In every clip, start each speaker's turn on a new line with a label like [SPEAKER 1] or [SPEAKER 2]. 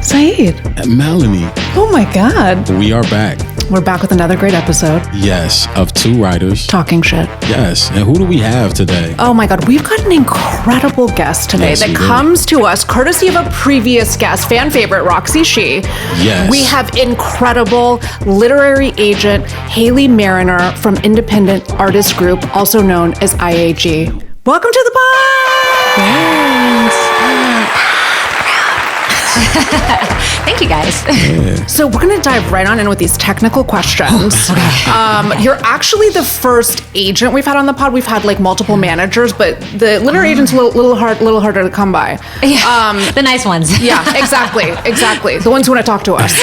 [SPEAKER 1] Saeed.
[SPEAKER 2] Melanie.
[SPEAKER 1] Oh my God.
[SPEAKER 2] We are back.
[SPEAKER 1] We're back with another great episode.
[SPEAKER 2] Yes, of two writers.
[SPEAKER 1] Talking shit.
[SPEAKER 2] Yes. And who do we have today?
[SPEAKER 1] Oh my God, we've got an incredible guest today that comes to us courtesy of a previous guest, fan favorite, Roxy Shih.
[SPEAKER 2] Yes.
[SPEAKER 1] We have incredible literary agent Halle Mariner from Independent Artist Group, also known as IAG. Welcome to the pod!
[SPEAKER 3] Thanks. Thank you, guys.
[SPEAKER 2] Yeah.
[SPEAKER 1] So we're going to dive right on in with these technical questions. You're actually the first agent we've had on the pod. We've had like multiple managers, but the literary agent's a little harder to come by.
[SPEAKER 3] Yeah, the nice ones.
[SPEAKER 1] Yeah, exactly. The ones who want to talk to us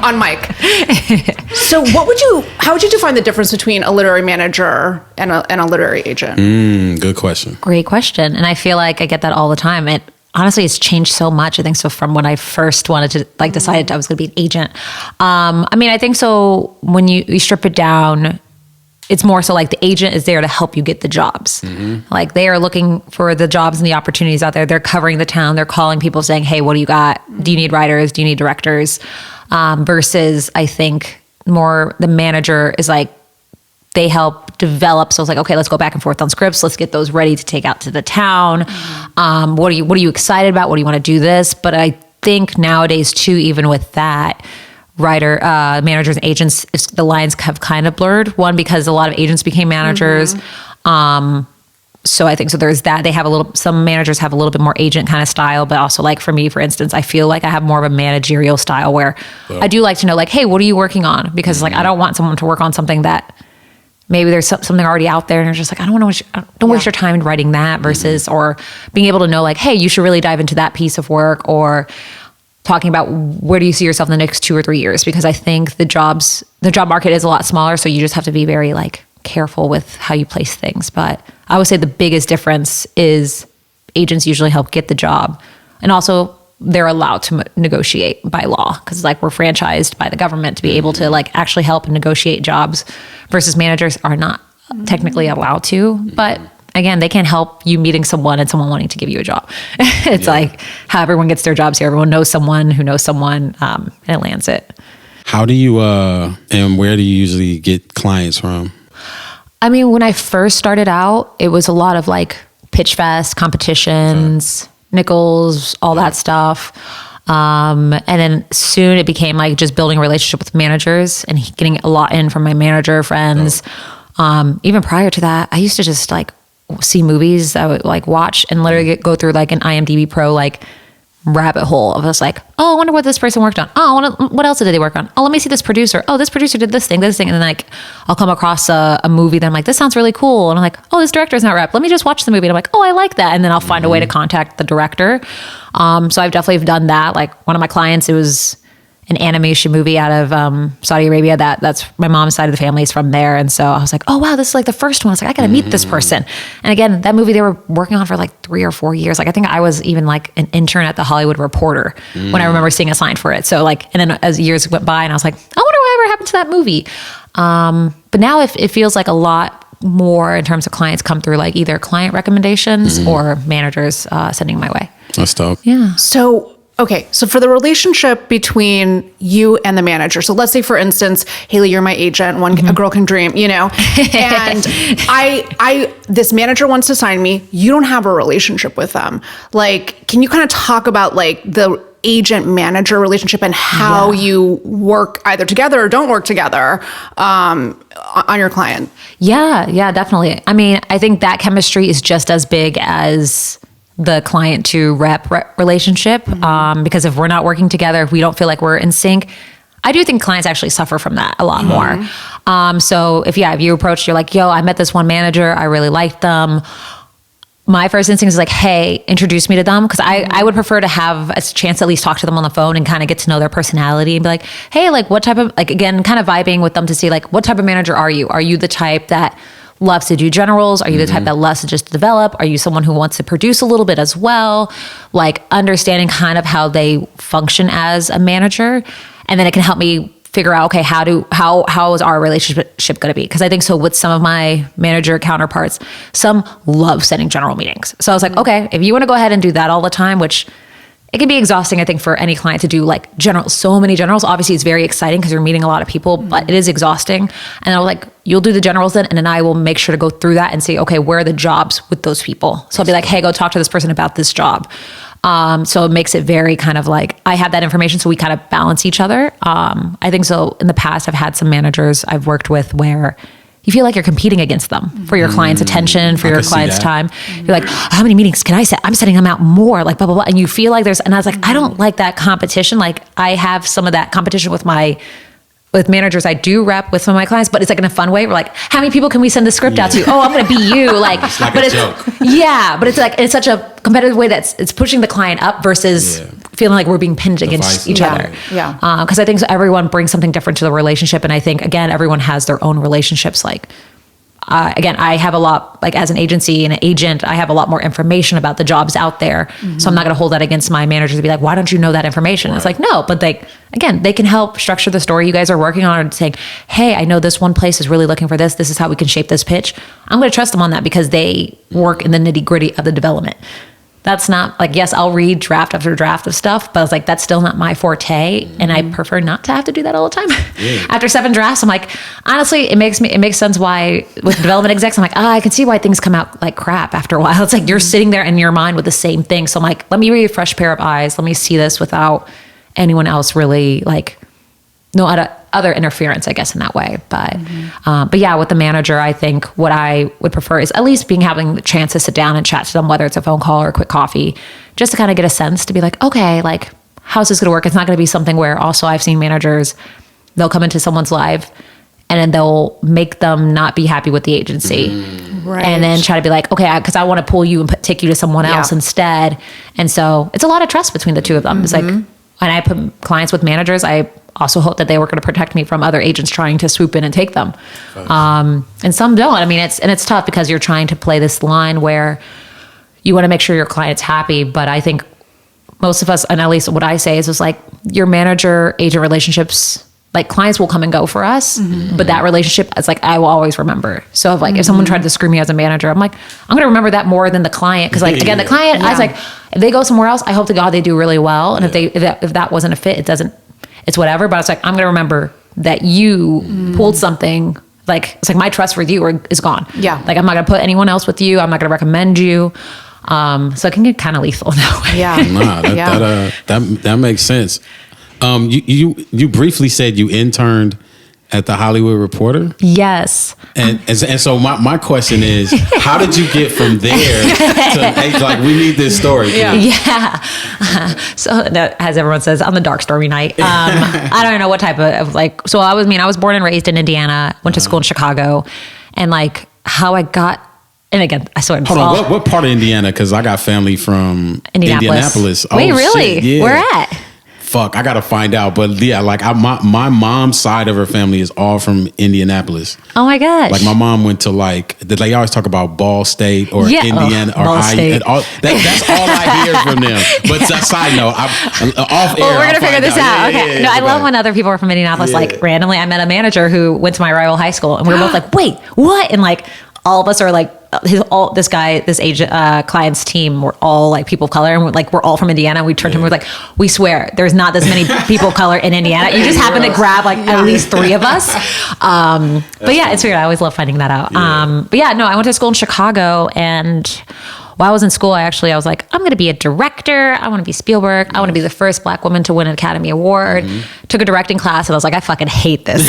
[SPEAKER 1] on mic. So how would you define the difference between a literary manager and a literary agent?
[SPEAKER 2] Good question.
[SPEAKER 3] Great question. And I feel like I get that all the time. Honestly, it's changed so much. I think so from when I first wanted to decided I was going to be an agent. I think so when you strip it down, it's more so like the agent is there to help you get the jobs. Mm-hmm. Like they are looking for the jobs and the opportunities out there. They're covering the town. They're calling people saying, hey, what do you got? Do you need writers? Do you need directors? Versus I think more the manager is like, they help develop. So it's like, okay, let's go back and forth on scripts. Let's get those ready to take out to the town. What are you excited about? What do you want to do this? But I think nowadays too, even with that, managers and agents, the lines have kind of blurred. One, because a lot of agents became managers. So I think, so there's that. Some managers have a little bit more agent kind of style, but also like for me, for instance, I feel like I have more of a managerial style where I do like to know like, hey, what are you working on? Because like, I don't want someone to work on something that maybe there's something already out there and you're just like, I don't want to don't waste your time writing that versus, or being able to know like, hey, you should really dive into that piece of work, or talking about where do you see yourself in the next 2 or 3 years? Because I think the job market is a lot smaller. So you just have to be very like careful with how you place things. But I would say the biggest difference is agents usually help get the job. And also they're allowed to negotiate by law because like we're franchised by the government to be able to like actually help and negotiate jobs versus managers are not technically allowed to. But again, they can't help you meeting someone and someone wanting to give you a job. It's like how everyone gets their jobs here. Everyone knows someone who knows someone and it lands it.
[SPEAKER 2] How do you, and where do you usually get clients from?
[SPEAKER 3] I mean, when I first started out, it was a lot of like pitch fest competitions, Nichols, all that stuff. And then soon it became like just building a relationship with managers and getting a lot in from my manager friends. Even prior to that, I used to just like see movies I would like watch and literally go through like an IMDb Pro like rabbit hole of just like, oh, I wonder what this person worked on. Oh, what else did they work on? Oh, let me see this producer. Oh, this producer did this thing. And then like, I'll come across a movie that I'm like, this sounds really cool. And I'm like, oh, this director's not rep. Let me just watch the movie. And I'm like, oh, I like that. And then I'll find a way to contact the director. So I've definitely done that. Like one of my clients, it was an animation movie out of Saudi Arabia. That's my mom's side of the family is from there. And so I was like, oh wow, this is like the first one. I was like, I gotta meet this person. And again, that movie they were working on for like 3 or 4 years. Like I think I was even like an intern at the Hollywood Reporter when I remember seeing a sign for it. So like, and then as years went by and I was like, I wonder whatever happened to that movie. But now it feels like a lot more in terms of clients come through like either client recommendations or managers sending my way.
[SPEAKER 2] That's dope.
[SPEAKER 3] Yeah.
[SPEAKER 1] Okay, so for the relationship between you and the manager, so let's say, for instance, Halle, you're my agent, a girl can dream, and this manager wants to sign me, you don't have a relationship with them. Like, can you kind of talk about like the agent-manager relationship and how you work either together or don't work together on your client? Yeah,
[SPEAKER 3] definitely. I mean, I think that chemistry is just as big as the client to rep relationship. Because if we're not working together, if we don't feel like we're in sync, I do think clients actually suffer from that a lot more. So if you approach, you're like, yo, I met this one manager, I really liked them. My first instinct is like, hey, introduce me to them. Cause I would prefer to have a chance to at least talk to them on the phone and kind of get to know their personality and be like, hey, like what type of, like, again, kind of vibing with them to see like, what type of manager are you? Are you the type that loves to do generals? Are you the type that loves to just develop? Are you someone who wants to produce a little bit as well? Like understanding kind of how they function as a manager. And then it can help me figure out, okay, how is our relationship going to be? Because I think so with some of my manager counterparts, some love setting general meetings. So I was like, okay, if you want to go ahead and do that all the time, which it can be exhausting, I think, for any client to do like so many generals. Obviously, it's very exciting because you're meeting a lot of people, but it is exhausting. And I'll like, you'll do the generals then, and then I will make sure to go through that and say, okay, where are the jobs with those people? So I'll be like, hey, go talk to this person about this job. So it makes it very kind of like, I have that information, so we kind of balance each other. I think so in the past, I've had some managers I've worked with where you feel like you're competing against them for your client's attention, for your client's time. You're like, how many meetings can I set? I'm setting them out more, like blah, blah, blah. And you feel like and I was like, I don't like that competition. Like I have some of that competition with managers I do rep with some of my clients, but it's like in a fun way. We're like, how many people can we send the script out to? Oh, I'm going to be you. Like,
[SPEAKER 2] it's like
[SPEAKER 3] but
[SPEAKER 2] a joke.
[SPEAKER 3] Yeah, but it's like, it's such a competitive way it's pushing the client up versus feeling like we're being pinned against each other.
[SPEAKER 1] Yeah.
[SPEAKER 3] Cause I think everyone brings something different to the relationship. And I think, again, everyone has their own relationships. Like, again, I have a lot, like as an agency and an agent, I have a lot more information about the jobs out there. So I'm not going to hold that against my managers to be like, why don't you know that information? Right. It's like, no, but again, they can help structure the story you guys are working on, or saying, hey, I know this one place is really looking for this. This is how we can shape this pitch. I'm going to trust them on that because they work in the nitty gritty of the development. That's not like, yes, I'll read draft after draft of stuff, but I was like, that's still not my forte. And I prefer not to have to do that all the time. After 7 drafts, I'm like, honestly, it makes sense why with development execs, I'm like, I can see why things come out like crap after a while. It's like, you're sitting there in your mind with the same thing. So I'm like, let me read a fresh pair of eyes. Let me see this without anyone else really like, no other interference, I guess, in that way. But yeah, with the manager, I think what I would prefer is at least having the chance to sit down and chat to them, whether it's a phone call or a quick coffee, just to kind of get a sense to be like, okay, like, how's this going to work? It's not going to be something where also I've seen managers, they'll come into someone's live and then they'll make them not be happy with the agency. Right. And then try to be like, okay, because I want to pull you and take you to someone else instead. And so it's a lot of trust between the two of them. It's like, when I put clients with managers, I also hope that they were going to protect me from other agents trying to swoop in and take them. And some don't. I mean, it's tough because you're trying to play this line where you want to make sure your client's happy. But I think most of us, and at least what I say is like your manager agent relationships, like clients will come and go for us, but that relationship is like, I will always remember. So if someone tried to screw me as a manager, I'm like, I'm going to remember that more than the client. Cause like, again, the client, I was like, if they go somewhere else, I hope to God they do really well. And if that wasn't a fit, it's whatever. But I was like, I'm going to remember that you pulled something. Like, it's like my trust for you is gone. Yeah. Like I'm not going to put anyone else with you. I'm not going to recommend you. So it can get kind of lethal that way.
[SPEAKER 1] Yeah.
[SPEAKER 2] That makes sense. You briefly said you interned at the Hollywood Reporter.
[SPEAKER 3] Yes.
[SPEAKER 2] And so my question is, how did you get from there to, hey, like, we need this story.
[SPEAKER 3] Yeah. So as everyone says, on the dark story night, I don't know what type of like, so I was born and raised in Indiana, went to school in Chicago, and like how I got, and again, I sort of
[SPEAKER 2] hold on, what part of Indiana? Because I got family from Indianapolis.
[SPEAKER 3] Wait, really?
[SPEAKER 2] Shit, yeah.
[SPEAKER 3] Where at?
[SPEAKER 2] Fuck, I gotta find out. But yeah, like my mom's side of her family is all from Indianapolis.
[SPEAKER 3] Oh my gosh!
[SPEAKER 2] Like my mom went to they always talk about Ball State or Indiana or
[SPEAKER 3] Ball State.
[SPEAKER 2] That's all I hear from them. But side note, off air.
[SPEAKER 3] Well, we're gonna figure this out. Okay. I love when other people are from Indianapolis. Like randomly, I met a manager who went to my rival high school, and we were both like, "Wait, what?" And like all of us are like, this agent client's team were all like people of color, and we're all from Indiana. We turned to him, we're like, we swear there's not this many people of color in Indiana. You just happen to grab at least 3 of us. But yeah, it's weird. I always love finding that out. But yeah, no, I went to school in Chicago, and while I was in school, I was like, I'm going to be a director. I want to be Spielberg. I want to be the first Black woman to win an Academy Award. Took a directing class, and I was like, I fucking hate this.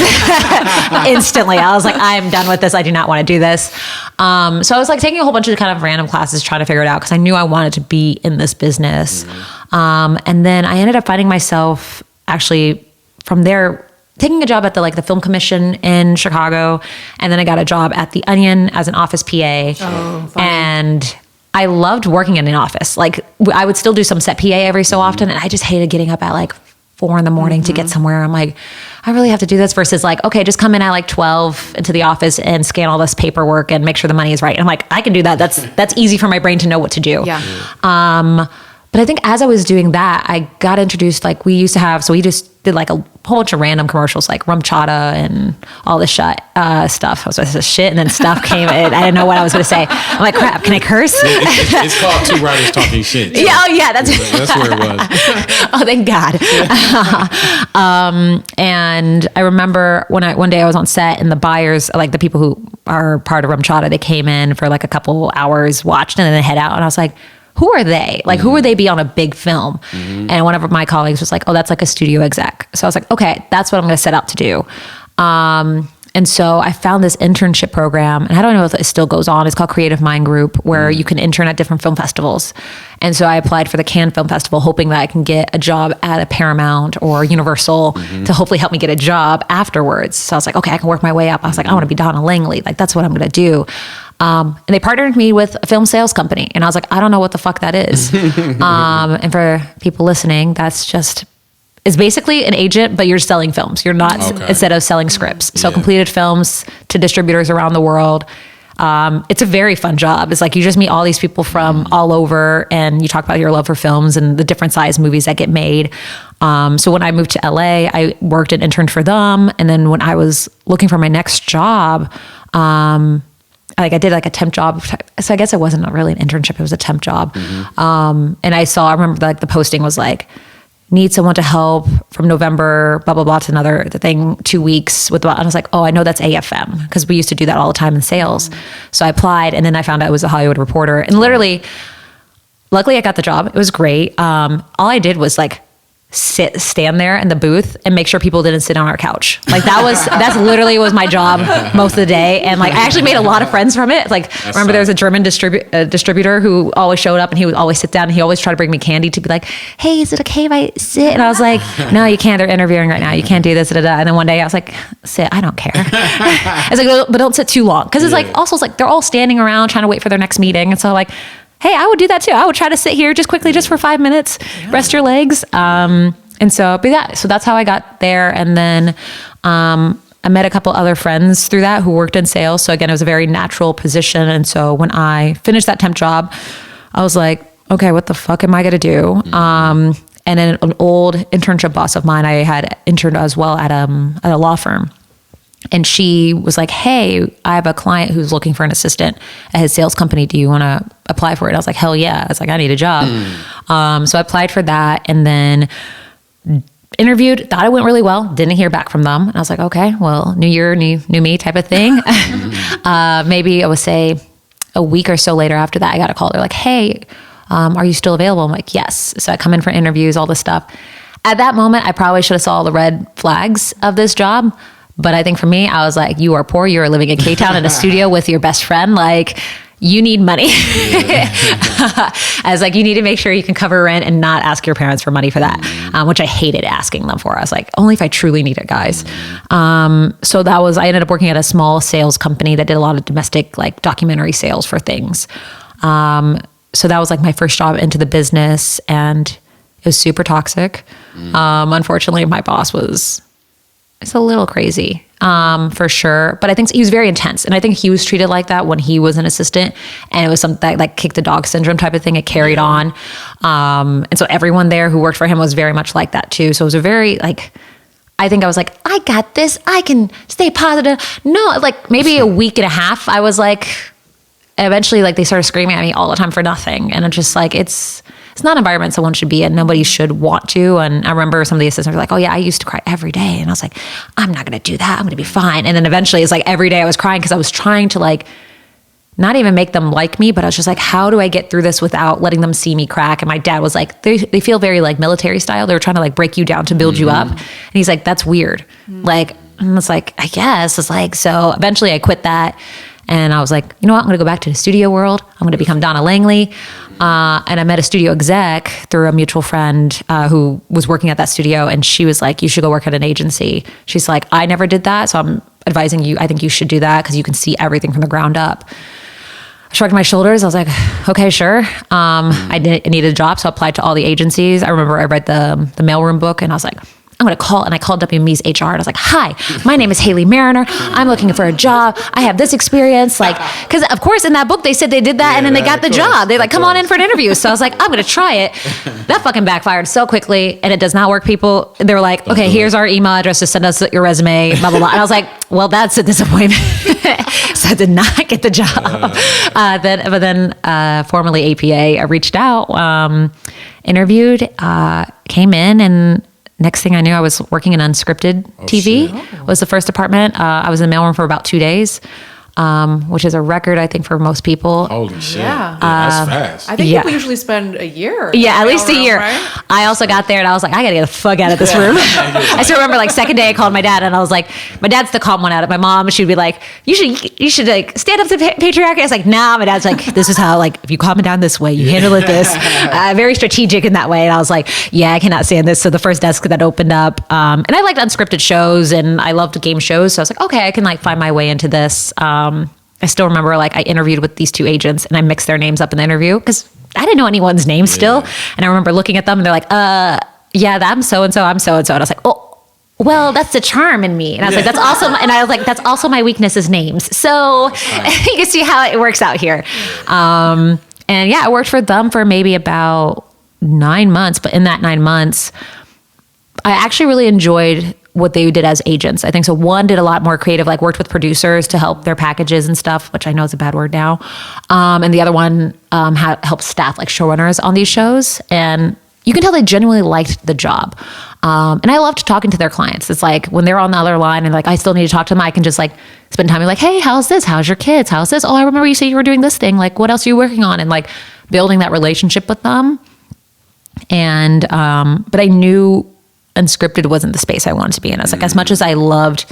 [SPEAKER 3] Instantly. I was like, I'm done with this. I do not want to do this. So I was like taking a whole bunch of kind of random classes, trying to figure it out, because I knew I wanted to be in this business. And then I ended up finding myself actually from there taking a job at the Film Commission in Chicago. And then I got a job at The Onion as an office PA. And I loved working in an office. Like I would still do some set PA every so often. And I just hated getting up at 4 a.m. to get somewhere. I'm like, I really have to do this versus okay, just come in at 12 into the office and scan all this paperwork and make sure the money is right. And I'm like, I can do that. That's easy for my brain to know what to do. Yeah. But I think as I was doing that, I got introduced, like we used to have, so we just did like a whole bunch of random commercials, like rum chata and all this stuff. I was like, this shit, and then stuff came in. I didn't know what I was going to say. I'm like, crap, can I curse?
[SPEAKER 2] It's called Two Writers Talking Shit. So
[SPEAKER 3] yeah, oh yeah, that's
[SPEAKER 2] where it was.
[SPEAKER 3] Oh, thank God. And I remember one day I was on set, and the buyers, like the people who are part of rum chata, they came in for like a couple hours, watched, and then they head out, and I was like, who are they? Like, who would they be on a big film? And one of my colleagues was like, oh, that's like a studio exec. So I was like, okay, that's what I'm going to set out to do. And so I found this internship program, and I don't know if it still goes on. It's called Creative Mind Group, where you can intern at different film festivals. And so I applied for the Cannes Film Festival, hoping that I can get a job at a Paramount or Universal to hopefully help me get a job afterwards. So I was like, okay, I can work my way up. I was like, I want to be Donna Langley. Like, that's what I'm going to do. And they partnered me with a film sales company. And I was like, I don't know what the fuck that is. And for people listening, it's basically an agent, but you're selling films. You're not, instead of selling scripts. So completed films to distributors around the world. It's a very fun job. It's like you just meet all these people from all over, and you talk about your love for films and the different size movies that get made. So when I moved to LA, I worked and interned for them. And then when I was looking for my next job, like I did like a temp job. So I guess it wasn't really an internship. It was a temp job. And I remember like the posting was like, need someone to help from November, blah, blah, blah, to another thing, 2 weeks with, and I was like, oh, I know that's AFM, because we used to do that all the time in sales. So I applied, and then I found out it was a Hollywood Reporter, and literally, luckily I got the job. It was great. All I did was like stand there in the booth and make sure people didn't sit on our couch. Like that's literally was my job most of the day. And like, I actually made a lot of friends from it. Like, remember there was a German distributor who always showed up, and he would always sit down, and he always tried to bring me candy to be like, hey, is it okay if I sit? And I was like, no, you can't. They're interviewing right now. You can't do this. Da, da, da. And then one day I was like, sit, I don't care. I was like, but don't sit too long. Cause it's like, also it's like, they're all standing around trying to wait for their next meeting. And so like, hey, I would do that too. I would try to sit here just quickly, just for 5 minutes, rest your legs. And so, but yeah, so that's how I got there. And then I met a couple other friends through that who worked in sales. So again, it was a very natural position. And so when I finished that temp job, I was like, okay, what the fuck am I going to do? And then an old internship boss of mine, I had interned as well at a law firm. And she was like, hey, I have a client who's looking for an assistant at his sales company. Do you want to apply for it? I was like, hell yeah. I was like, I need a job. So I applied for that, and then interviewed, thought it went really well. Didn't hear back from them. And I was like, okay, well, new year, new me type of thing. Maybe I would say a week or so later after that, I got a call. They're like, hey, are you still available? I'm like, yes. So I come in for interviews, all this stuff. At that moment, I probably should have saw all the red flags of this job. But I think for me, I was like, you are poor. You are living in K-Town in a studio with your best friend. Like, you need money. I was like, you need to make sure you can cover rent and not ask your parents for money for that, which I hated asking them for. I was like, only if I truly need it, guys. So I ended up working at a small sales company that did a lot of domestic, like documentary sales for things. So that was like my first job into the business, and it was super toxic. Unfortunately, my boss it's a little crazy, for sure. But I think he was very intense. And I think he was treated like that when he was an assistant. And it was something that, like, kick the dog syndrome type of thing. It carried on. And so everyone there who worked for him was very much like that too. So it was a very, like, I think I was like, I got this. I can stay positive. No, like maybe a week and a half, I was like, eventually, like, they started screaming at me all the time for nothing. And I'm just like, it's not an environment someone should be in. Nobody should want to. And I remember some of the assistants were like, oh yeah, I used to cry every day. And I was like, I'm not going to do that. I'm going to be fine. And then eventually it's like every day I was crying because I was trying to, like, not even make them like me, but I was just like, how do I get through this without letting them see me crack? And my dad was like, they feel very like military style. They were trying to like break you down to build you up. And he's like, that's weird. Like, and it's like, I guess it's like, so eventually I quit that. And I was like, you know what? I'm going to go back to the studio world. I'm going to become Donna Langley. And I met a studio exec through a mutual friend who was working at that studio. And she was like, you should go work at an agency. She's like, I never did that. So I'm advising you. I think you should do that because you can see everything from the ground up. I shrugged my shoulders. I was like, okay, sure. I needed a job. So I applied to all the agencies. I remember I read the mailroom book, and I was like, I'm going to call. And I called WME's HR and I was like, hi, my name is Halle Mariner. I'm looking for a job. I have this experience. Like, because of course in that book, they said they did that and then they got the job. They're like, come on in for an interview. So I was like, I'm going to try it. That fucking backfired so quickly and it does not work, people. They're like, okay, here's our email address to send us your resume, blah, blah, blah. And I was like, well, that's a disappointment. So I did not get the job. But then formerly APA, I reached out, interviewed, came in, and next thing I knew, I was working in unscripted TV. Was the first department. I was in the mailroom for about 2 days, which is a record, I think, for most people.
[SPEAKER 2] Holy shit.
[SPEAKER 1] Yeah.
[SPEAKER 2] That's fast.
[SPEAKER 1] I think people usually spend a year.
[SPEAKER 3] Yeah, at least a year.
[SPEAKER 1] Right?
[SPEAKER 3] I also got there and I was like, I gotta get the fuck out of this room. I still remember like second day I called my dad and I was like, my dad's the calm one out of my mom. She'd be like, you should like stand up to patriarchy. I was like, nah, my dad's like, this is how, like, if you calm it down this way, you handle it this. Very strategic in that way. And I was like, yeah, I cannot stand this. So the first desk that opened up, and I liked unscripted shows and I loved game shows. So I was like, okay, I can like find my way into this. I still remember like I interviewed with these two agents and I mixed their names up in the interview because I didn't know anyone's name still. And I remember looking at them and they're like, yeah, I'm so-and-so, I'm so-and-so. And I was like, oh, well, that's the charm in me. And I was like, that's also, and I was like, that's also my weakness is names. So you can see how it works out here. And yeah, I worked for them for maybe about 9 months, but in that 9 months, I actually really enjoyed what they did as agents. I think so. One did a lot more creative, like worked with producers to help their packages and stuff, which I know is a bad word now. And the other one helped staff like showrunners on these shows. And you can tell they genuinely liked the job. And I loved talking to their clients. It's like when they're on the other line and like, I still need to talk to them, I can just like spend time like, hey, how's this? How's your kids? How's this? Oh, I remember you said you were doing this thing. Like, what else are you working on? And like building that relationship with them. And, but I knew unscripted wasn't the space I wanted to be in. I was like, as much as I loved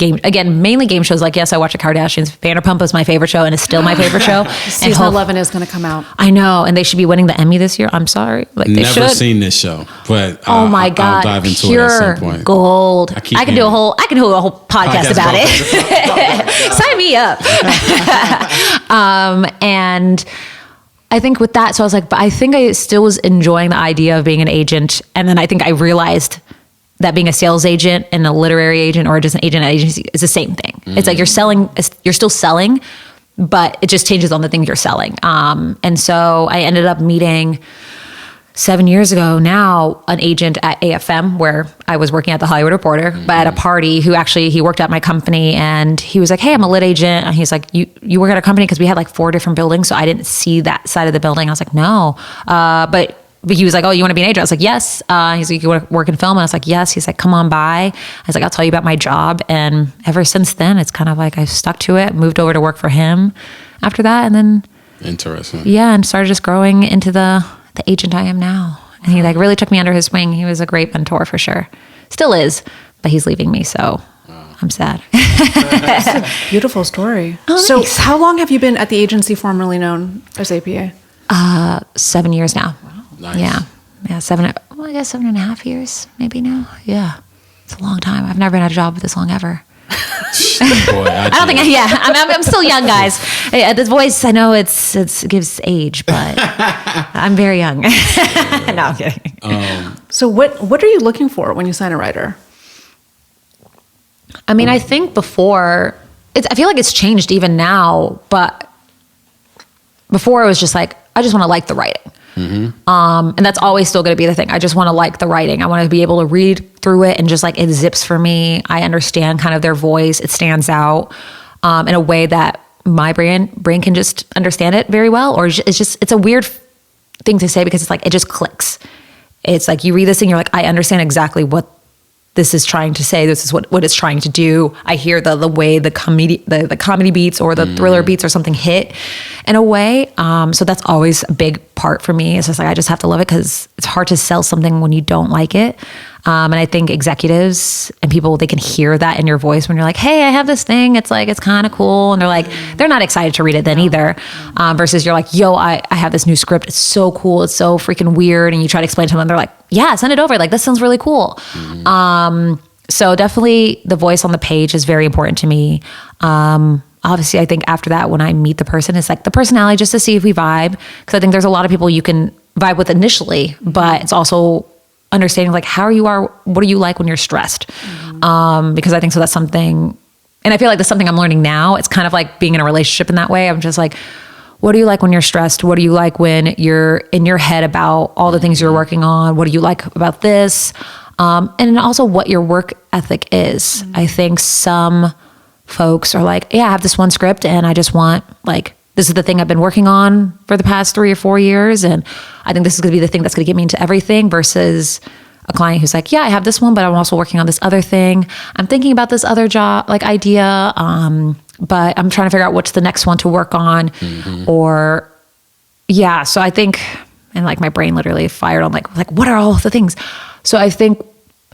[SPEAKER 3] mainly game shows, like, yes, I watch the Kardashians. Vanderpump was my favorite show and is still my favorite show.
[SPEAKER 1] Season 11 is going to come out.
[SPEAKER 3] I know. And they should be winning the Emmy this year. I'm sorry. Like, they
[SPEAKER 2] Never
[SPEAKER 3] should.
[SPEAKER 2] seen this show, but
[SPEAKER 3] oh my God.
[SPEAKER 2] I'll dive into
[SPEAKER 3] Pure
[SPEAKER 2] it at some point.
[SPEAKER 3] Gold. I can do a whole podcast about it. Sign me up. And I think with that, so I was like, but I think I still was enjoying the idea of being an agent. And then I think I realized that being a sales agent and a literary agent or just an agent at agency is the same thing. It's like you're still selling, but it just changes on the thing you're selling. And so I ended up meeting 7 years ago now, an agent at AFM where I was working at the Hollywood Reporter, but at a party he worked at my company and he was like, hey, I'm a lit agent. And he's like, you work at a company? Cause we had like 4 different buildings. So I didn't see that side of the building. I was like, no. But he was like, oh, you want to be an agent? I was like, yes. He's like, you want to work in film? And I was like, yes. He's like, come on by. I was like, I'll tell you about my job. And ever since then, it's kind of like I've stuck to it, moved over to work for him after that. And then,
[SPEAKER 2] interesting.
[SPEAKER 3] Yeah. And started just growing into the agent I am now. And he like really took me under his wing. He was a great mentor for sure. Still is, but he's leaving me. So I'm sad.
[SPEAKER 1] That's a beautiful story. Oh, so nice. How long have you been at the agency formerly known as APA?
[SPEAKER 3] 7 years now.
[SPEAKER 2] Wow. Nice.
[SPEAKER 3] Yeah. I guess 7.5 years maybe now. Yeah. It's a long time. I've never had a job this long ever.
[SPEAKER 2] Boy,
[SPEAKER 3] I don't think. I'm still young, guys. This voice, I know it gives age, but I'm very young. No, I'm kidding.
[SPEAKER 1] So what are you looking for when you sign a writer?
[SPEAKER 3] I mean, I think before I feel like it's changed even now, but before it was just like I just want to like the writing. Mm-hmm. And that's always still going to be the thing. I just want to like the writing. I want to be able to read through it and just like it zips for me. I understand kind of their voice. It stands out in a way that my brain can just understand it very well. Or it's a weird thing to say because it's like it just clicks. It's like you read this thing, you're like, I understand exactly what this is trying to say. This is what it's trying to do. I hear the way the comedy beats or the thriller beats or something hit in a way. So that's always a big part for me. It's just like, I just have to love it because it's hard to sell something when you don't like it. And I think executives and people, they can hear that in your voice when you're like, hey, I have this thing. It's like, it's kind of cool. And they're not excited to read it then either. Versus you're like, yo, I have this new script. It's so cool. It's so freaking weird. And you try to explain to them and they're like, yeah, send it over. Like, this sounds really cool. So definitely the voice on the page is very important to me. Obviously, I think after that, when I meet the person, it's like the personality just to see if we vibe. Because I think there's a lot of people you can vibe with initially, but it's also understanding like what are you like when you're stressed? Because I think so that's something, and I feel like that's something I'm learning now. It's kind of like being in a relationship in that way. I'm just like, what do you like when you're stressed? What do you like when you're in your head about all the things you're working on? What do you like about this? And also what your work ethic is. I think some folks are like, yeah, I have this one script and I just want like, this is the thing I've been working on for the past 3 or 4 years. And I think this is going to be the thing that's going to get me into everything, versus a client who's like, yeah, I have this one, but I'm also working on this other thing. I'm thinking about this other job, like idea. But I'm trying to figure out what's the next one to work on. Or yeah. So I think, and like my brain literally fired on like, what are all the things? So I think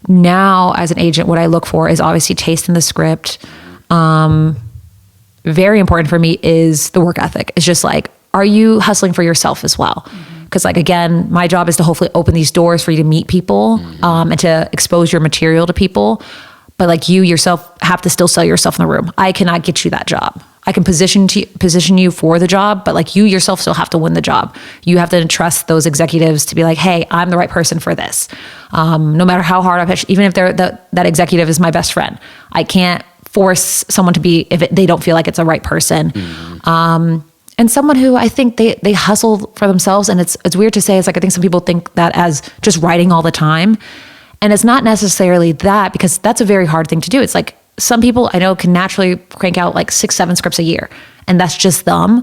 [SPEAKER 3] now as an agent, what I look for is obviously taste in the script. Very important for me is the work ethic. It's just like, are you hustling for yourself as well? Because like, again, my job is to hopefully open these doors for you to meet people, and to expose your material to people. But like, you yourself have to still sell yourself in the room. I cannot get you that job. I can position you for the job, but like, you yourself still have to win the job. You have to trust those executives to be like, hey, I'm the right person for this. No matter how hard I pitch, even if that executive is my best friend, I can't force someone to be, if they don't feel like it's a right person. And someone who I think they hustle for themselves. And it's weird to say, it's like, I think some people think that as just writing all the time. And it's not necessarily that, because that's a very hard thing to do. It's like, some people I know can naturally crank out like 6-7 scripts a year, and that's just them.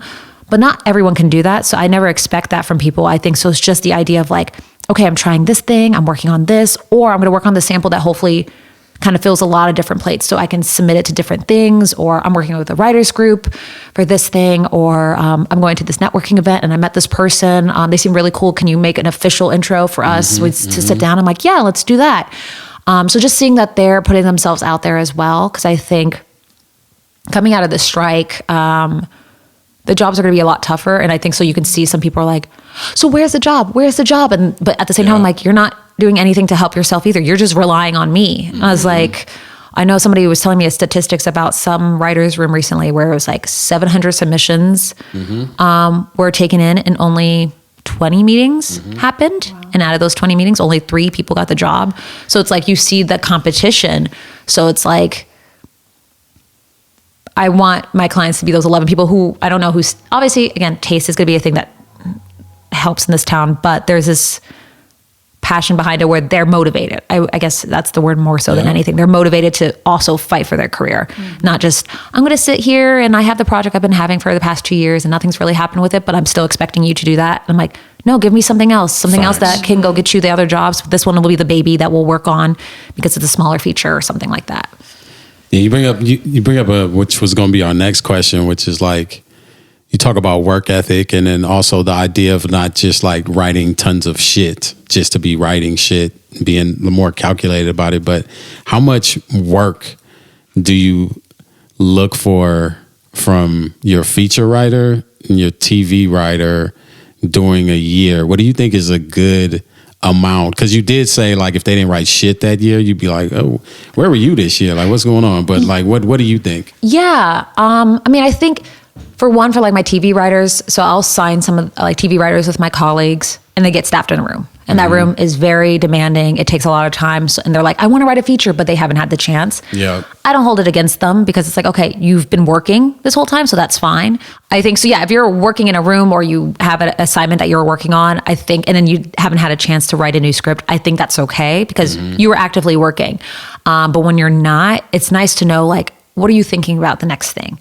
[SPEAKER 3] But not everyone can do that. So I never expect that from people. I think so. It's just the idea of like, okay, I'm trying this thing, I'm working on this, or I'm going to work on the sample that hopefully kind of fills a lot of different plates so I can submit it to different things, or I'm working with a writer's group for this thing, or I'm going to this networking event and I met this person. They seem really cool. Can you make an official intro for us to sit down? I'm like, yeah, let's do that. So just seeing that they're putting themselves out there as well. Cause I think coming out of the strike, the jobs are going to be a lot tougher. And I think so you can see some people are like, so where's the job? Where's the job? But at the same time, I'm like, you're not doing anything to help yourself either. You're just relying on me. I was like, I know somebody was telling me statistics about some writer's room recently where it was like 700 submissions were taken in and only 20 meetings happened. Wow. And out of those 20 meetings, only 3 people got the job. So it's like, you see the competition. So it's like, I want my clients to be those 11 people who, I don't know who's, obviously, again, taste is going to be a thing that helps in this town, but there's this passion behind it where they're motivated. I guess that's the word more so than anything. They're motivated to also fight for their career. Not just, I'm going to sit here and I have the project I've been having for the past 2 years and nothing's really happened with it, but I'm still expecting you to do that. And I'm like, no, give me something else that can go get you the other jobs. This one will be the baby that we'll work on because it's a smaller feature or something like that.
[SPEAKER 2] Yeah, you bring up which was going to be our next question, which is like, you talk about work ethic, and then also the idea of not just like writing tons of shit just to be writing shit, being more calculated about it. But how much work do you look for from your feature writer and your TV writer during a year? What do you think is a good amount? Because you did say like, if they didn't write shit that year, you'd be like, oh, where were you this year? Like, what's going on? But like, what do you think?
[SPEAKER 3] Yeah. I mean, I think for like my TV writers, so I'll sign some of like TV writers with my colleagues and they get staffed in a room. And that room is very demanding. It takes a lot of time. And they're like, I want to write a feature, but they haven't had the chance. Yeah. I don't hold it against them because it's like, okay, you've been working this whole time, so that's fine. I think, so yeah, if you're working in a room or you have an assignment that you're working on, I think, and then you haven't had a chance to write a new script, I think that's okay because you were actively working. But when you're not, it's nice to know like, what are you thinking about the next thing?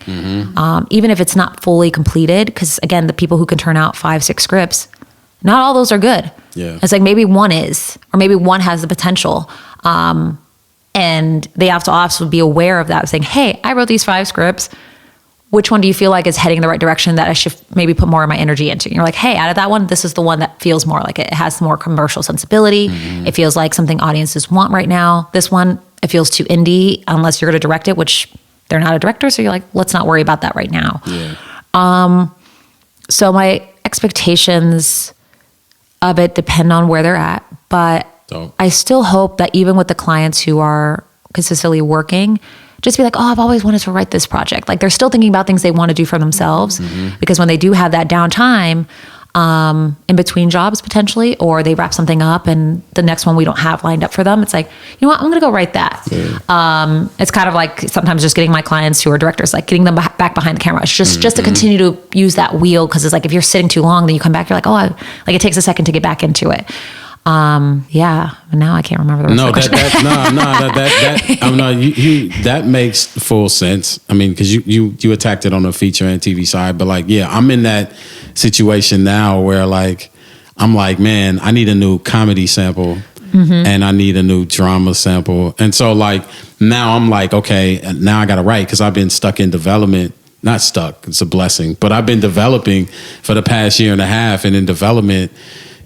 [SPEAKER 3] Even if it's not fully completed, because again, the people who can turn out 5-6 scripts, not all those are good. Yeah. It's like maybe one is, or maybe one has the potential. And they have to also be aware of that, saying, hey, I wrote these 5 scripts. Which one do you feel like is heading in the right direction that I should maybe put more of my energy into? And you're like, hey, out of that one, this is the one that feels more like it has more commercial sensibility. It feels like something audiences want right now. This one, it feels too indie unless you're going to direct it, which they're not a director. So you're like, let's not worry about that right now. Yeah. So my expectations of it depend on where they're at, but I still hope that even with the clients who are consistently working, just be like, oh, I've always wanted to write this project. Like they're still thinking about things they want to do for themselves because when they do have that downtime, in between jobs potentially, or they wrap something up and the next one we don't have lined up for them. It's like, you know what, I'm going to go write that. Yeah. It's kind of like sometimes just getting my clients who are directors, like getting them back behind the camera. It's just to continue to use that wheel. Cause it's like, if you're sitting too long, then you come back, you're like, like it takes a second to get back into it. Yeah, but now I can't remember the rest of the question.
[SPEAKER 2] That makes full sense. I mean, because you attacked it on the feature and TV side, but like, yeah, I'm in that situation now where like, I'm like, man, I need a new comedy sample and I need a new drama sample. And so like, now I'm like, okay, now I got to write because I've been stuck in development. Not stuck, it's a blessing, but I've been developing for the past year and a half, and in development,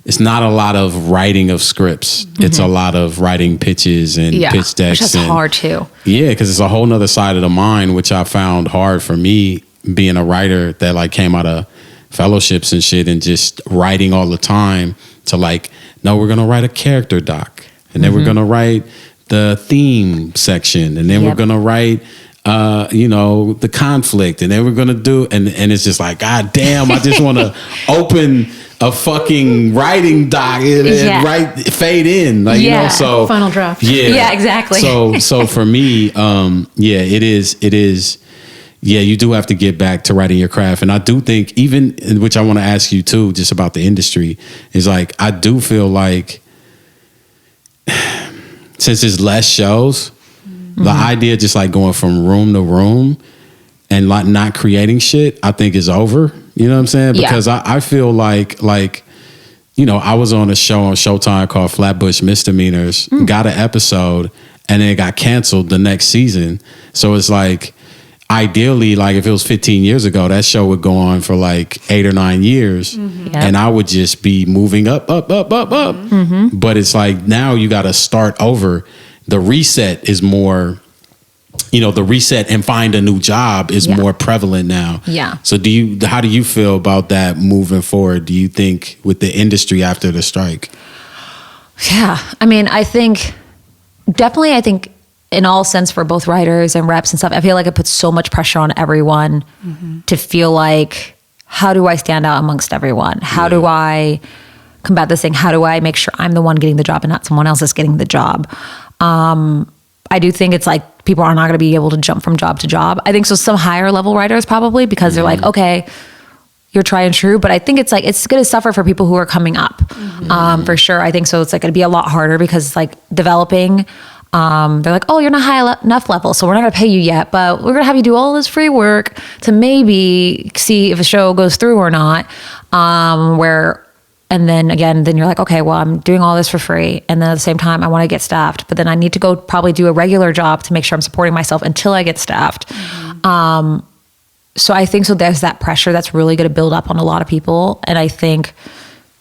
[SPEAKER 2] it's not a lot of writing of scripts. It's a lot of writing pitches and pitch decks.
[SPEAKER 3] Which is hard too.
[SPEAKER 2] Yeah, because it's a whole nother side of the mind, which I found hard for me being a writer that like came out of fellowships and shit and just writing all the time to like, no, we're going to write a character doc. And then we're going to write the theme section. And then we're going to write the conflict. And then we're going to do, and it's just like, God damn, I just want to open a fucking writing doc and fade in, like, so
[SPEAKER 1] final draft.
[SPEAKER 3] Yeah, exactly.
[SPEAKER 2] So for me, it is. Yeah, you do have to get back to writing your craft. And I do think even, which I want to ask you too, just about the industry, is like, I do feel like since there's less shows, the idea of just like going from room to room and like not creating shit, I think is over. You know what I'm saying? Because I feel like, I was on a show on Showtime called Flatbush Misdemeanors, got an episode, and then it got canceled the next season. So it's like, ideally, like if it was 15 years ago, that show would go on for like 8 or 9 years, and I would just be moving up. But it's like now you got to start over. The reset is more, the reset and find a new job is more prevalent now. Yeah. So how do you feel about that moving forward? Do you think with the industry after the strike?
[SPEAKER 3] Yeah. I mean, I think in all sense for both writers and reps and stuff, I feel like it puts so much pressure on everyone to feel like, how do I stand out amongst everyone? How do I combat this thing? How do I make sure I'm the one getting the job and not someone else is getting the job? I do think it's like people are not going to be able to jump from job to job. I think so. Some higher level writers probably, because they're like, okay, you're try and true. But I think it's like, it's going to suffer for people who are coming up for sure. I think so. It's like going to be a lot harder because it's like developing. They're like, oh, you're not high enough level, so we're not going to pay you yet, but we're going to have you do all this free work to maybe see if a show goes through or not. And then again, then you're like, okay, well, I'm doing all this for free. And then at the same time, I want to get staffed, but then I need to go probably do a regular job to make sure I'm supporting myself until I get staffed. So I think so there's that pressure that's really going to build up on a lot of people. And I think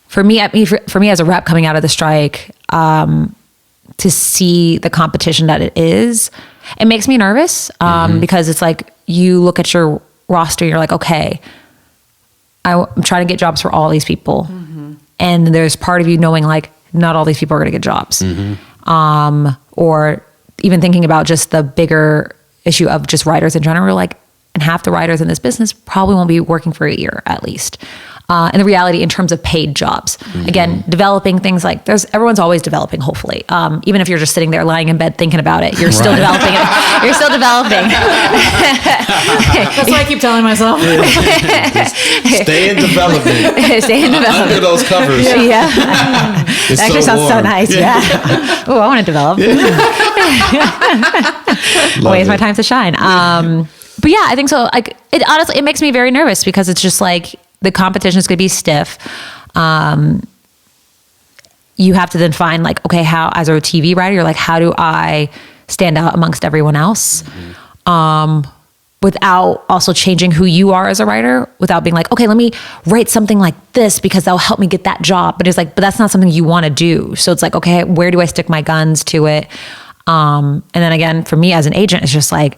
[SPEAKER 3] for me as a rep coming out of the strike, to see the competition that it is, it makes me nervous because it's like you look at your roster and you're like, okay, I'm trying to get jobs for all these people. And there's part of you knowing like not all these people are going to get jobs. Or even thinking about just the bigger issue of just writers in general, like, and half the writers in this business probably won't be working for a year at least. And the reality in terms of paid jobs, again, developing things like everyone's always developing, hopefully. Even if you're just sitting there lying in bed thinking about it, you're still developing it. You're still developing.
[SPEAKER 1] That's what I keep telling myself.
[SPEAKER 2] Stay in development.
[SPEAKER 3] Stay in development.
[SPEAKER 2] Under those covers.
[SPEAKER 3] Yeah. That actually sounds so nice. Yeah. Oh, I want to develop. Waste my time to shine. But yeah, I think so. Like, it honestly, it makes me very nervous because it's just like, the competition is going to be stiff. You have to then find like, okay, how, as a TV writer, you're like, how do I stand out amongst everyone else? Without also changing who you are as a writer, without being like, okay, let me write something like this because that'll help me get that job. But it's like, but that's not something you want to do. So it's like, okay, where do I stick my guns to it? And then again, for me as an agent, it's just like,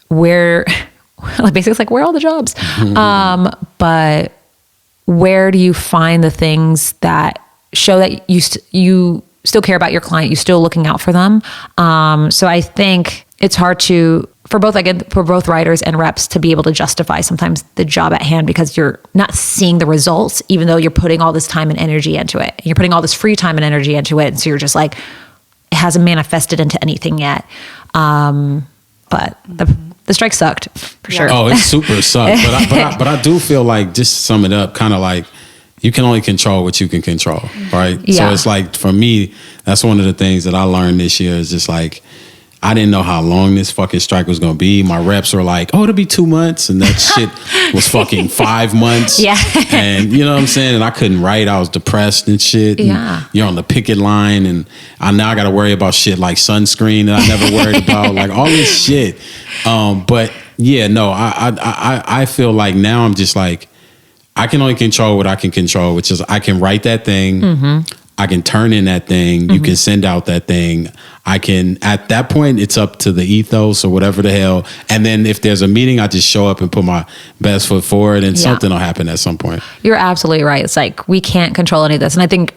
[SPEAKER 3] like basically it's like, where are all the jobs? But where do you find the things that show that you still care about your client, you still looking out for them? So I think it's hard to for both writers and reps to be able to justify sometimes the job at hand because you're not seeing the results, even though you're putting all this time and energy into it. And you're putting all this free time and energy into it. And so you're just like, it hasn't manifested into anything yet. But the strike sucked for sure.
[SPEAKER 2] Oh, it super sucked. But I do feel like, just to sum it up, kind of like, you can only control what you can control, right?
[SPEAKER 3] Yeah.
[SPEAKER 2] So it's like, for me, that's one of the things that I learned this year is just like, I didn't know how long this fucking strike was going to be. My reps were like, oh, it'll be 2 months. And that shit was fucking 5 months.
[SPEAKER 3] Yeah.
[SPEAKER 2] And you know what I'm saying? And I couldn't write. I was depressed and shit. And
[SPEAKER 3] Yeah.
[SPEAKER 2] you're on the picket line. And now I got to worry about shit like sunscreen that I never worried about. Like all this shit. But yeah, no, I feel like now I'm just like, I can only control what I can control, which is I can write that thing. Mm-hmm. I can turn in that thing. You can send out that thing. I can, at that point, it's up to the ethos or whatever the hell. And then if there's a meeting, I just show up and put my best foot forward and something will happen at some point.
[SPEAKER 3] You're absolutely right. It's like, we can't control any of this. And I think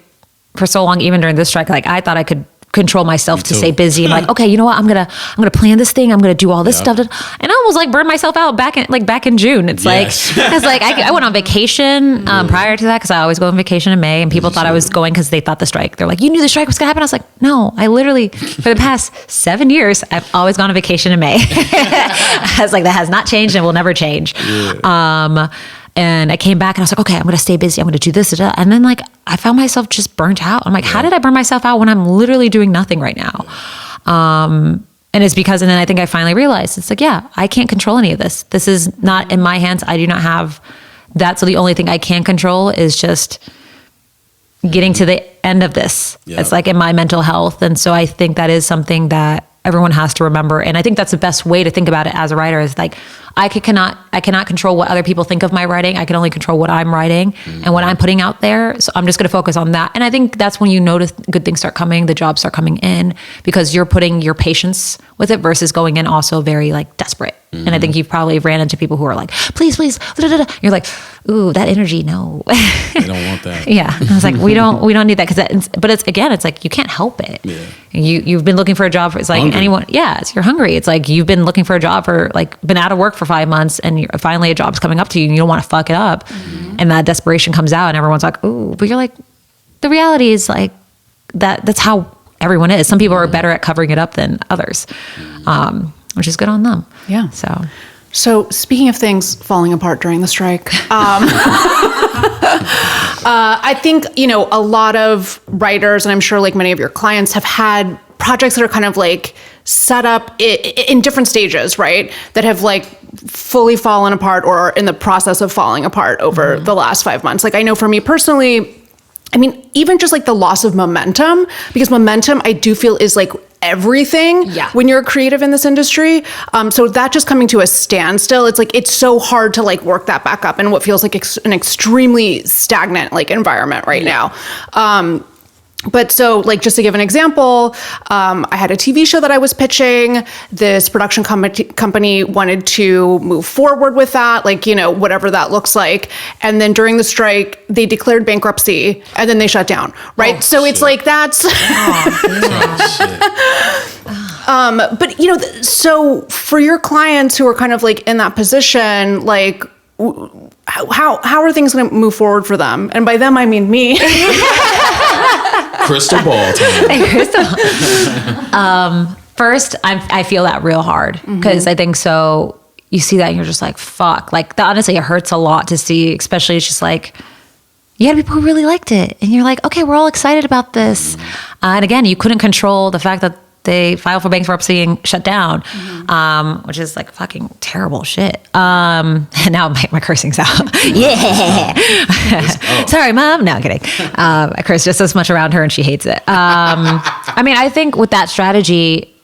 [SPEAKER 3] for so long, even during this strike, like I thought I could control myself to stay busy. I'm like, okay, you know what? I'm gonna plan this thing. I'm gonna do all this stuff. And I almost like burned myself out back in June. It's like, it's like I went on vacation prior to that because I always go on vacation in May, and people thought I was going because they thought the strike. They're like, you knew the strike was gonna happen. I was like, no, I literally for the past 7 years I've always gone on vacation in May. I was like, that has not changed and will never change. Yeah. And I came back and I was like, okay, I'm going to stay busy. I'm going to do this. And then like, I found myself just burnt out. I'm like, how did I burn myself out when I'm literally doing nothing right now? And it's because, and then I think I finally realized it's like, yeah, I can't control any of this. This is not in my hands. I do not have that. So the only thing I can control is just getting to the end of this. Yeah. It's like in my mental health. And so I think that is something that everyone has to remember. And I think that's the best way to think about it as a writer is like, I cannot control what other people think of my writing. I can only control what I'm writing and what I'm putting out there. So I'm just going to focus on that. And I think that's when you notice good things start coming, the jobs start coming in, because you're putting your patience with it versus going in also very like desperate. And I think you've probably ran into people who are like, please, da, da, da. You're like, ooh, that energy, no.
[SPEAKER 2] They don't want that.
[SPEAKER 3] Yeah. And I was like, we don't need that. But it's like, you can't help it. Yeah. You've been looking for a job for, it's like hungry. Anyone. Yeah. You're hungry. It's like, you've been looking for a job for like, been out of work for 5 months and finally a job's coming up to you and you don't want to fuck it up. And that desperation comes out and everyone's like, ooh, but you're like, the reality is like that's how everyone is. Some people are better at covering it up than others. Which is good on them.
[SPEAKER 1] Yeah. So speaking of things falling apart during the strike, I think, a lot of writers, and I'm sure like many of your clients have had projects that are kind of like set up in different stages, right? That have like fully fallen apart or are in the process of falling apart over the last 5 months. Like I know for me personally, I mean, even just like the loss of momentum, because momentum I do feel is like everything when you're a creative in this industry. So that just coming to a standstill, it's like, it's so hard to like work that back up in what feels like an extremely stagnant like environment right now. But so like, just to give an example, I had a TV show that I was pitching. This production company wanted to move forward with that, like, whatever that looks like. And then during the strike, they declared bankruptcy and then they shut down. Right. So shit. It's like, that's, but so for your clients who are kind of like in that position, like, how are things going to move forward for them? And by them, I mean me.
[SPEAKER 2] Crystal ball time.
[SPEAKER 3] First, I feel that real hard because I think so. You see that and you're just like, fuck. Like, honestly, it hurts a lot to see, especially it's just like, you had people who really liked it. And you're like, okay, we're all excited about this. And again, you couldn't control the fact that they filed for bankruptcy and shut down, which is like fucking terrible shit. And now my cursing's out. Yeah. Sorry, Mom. No, I'm kidding. I curse just as much around her and she hates it. I mean, I think with that strategy,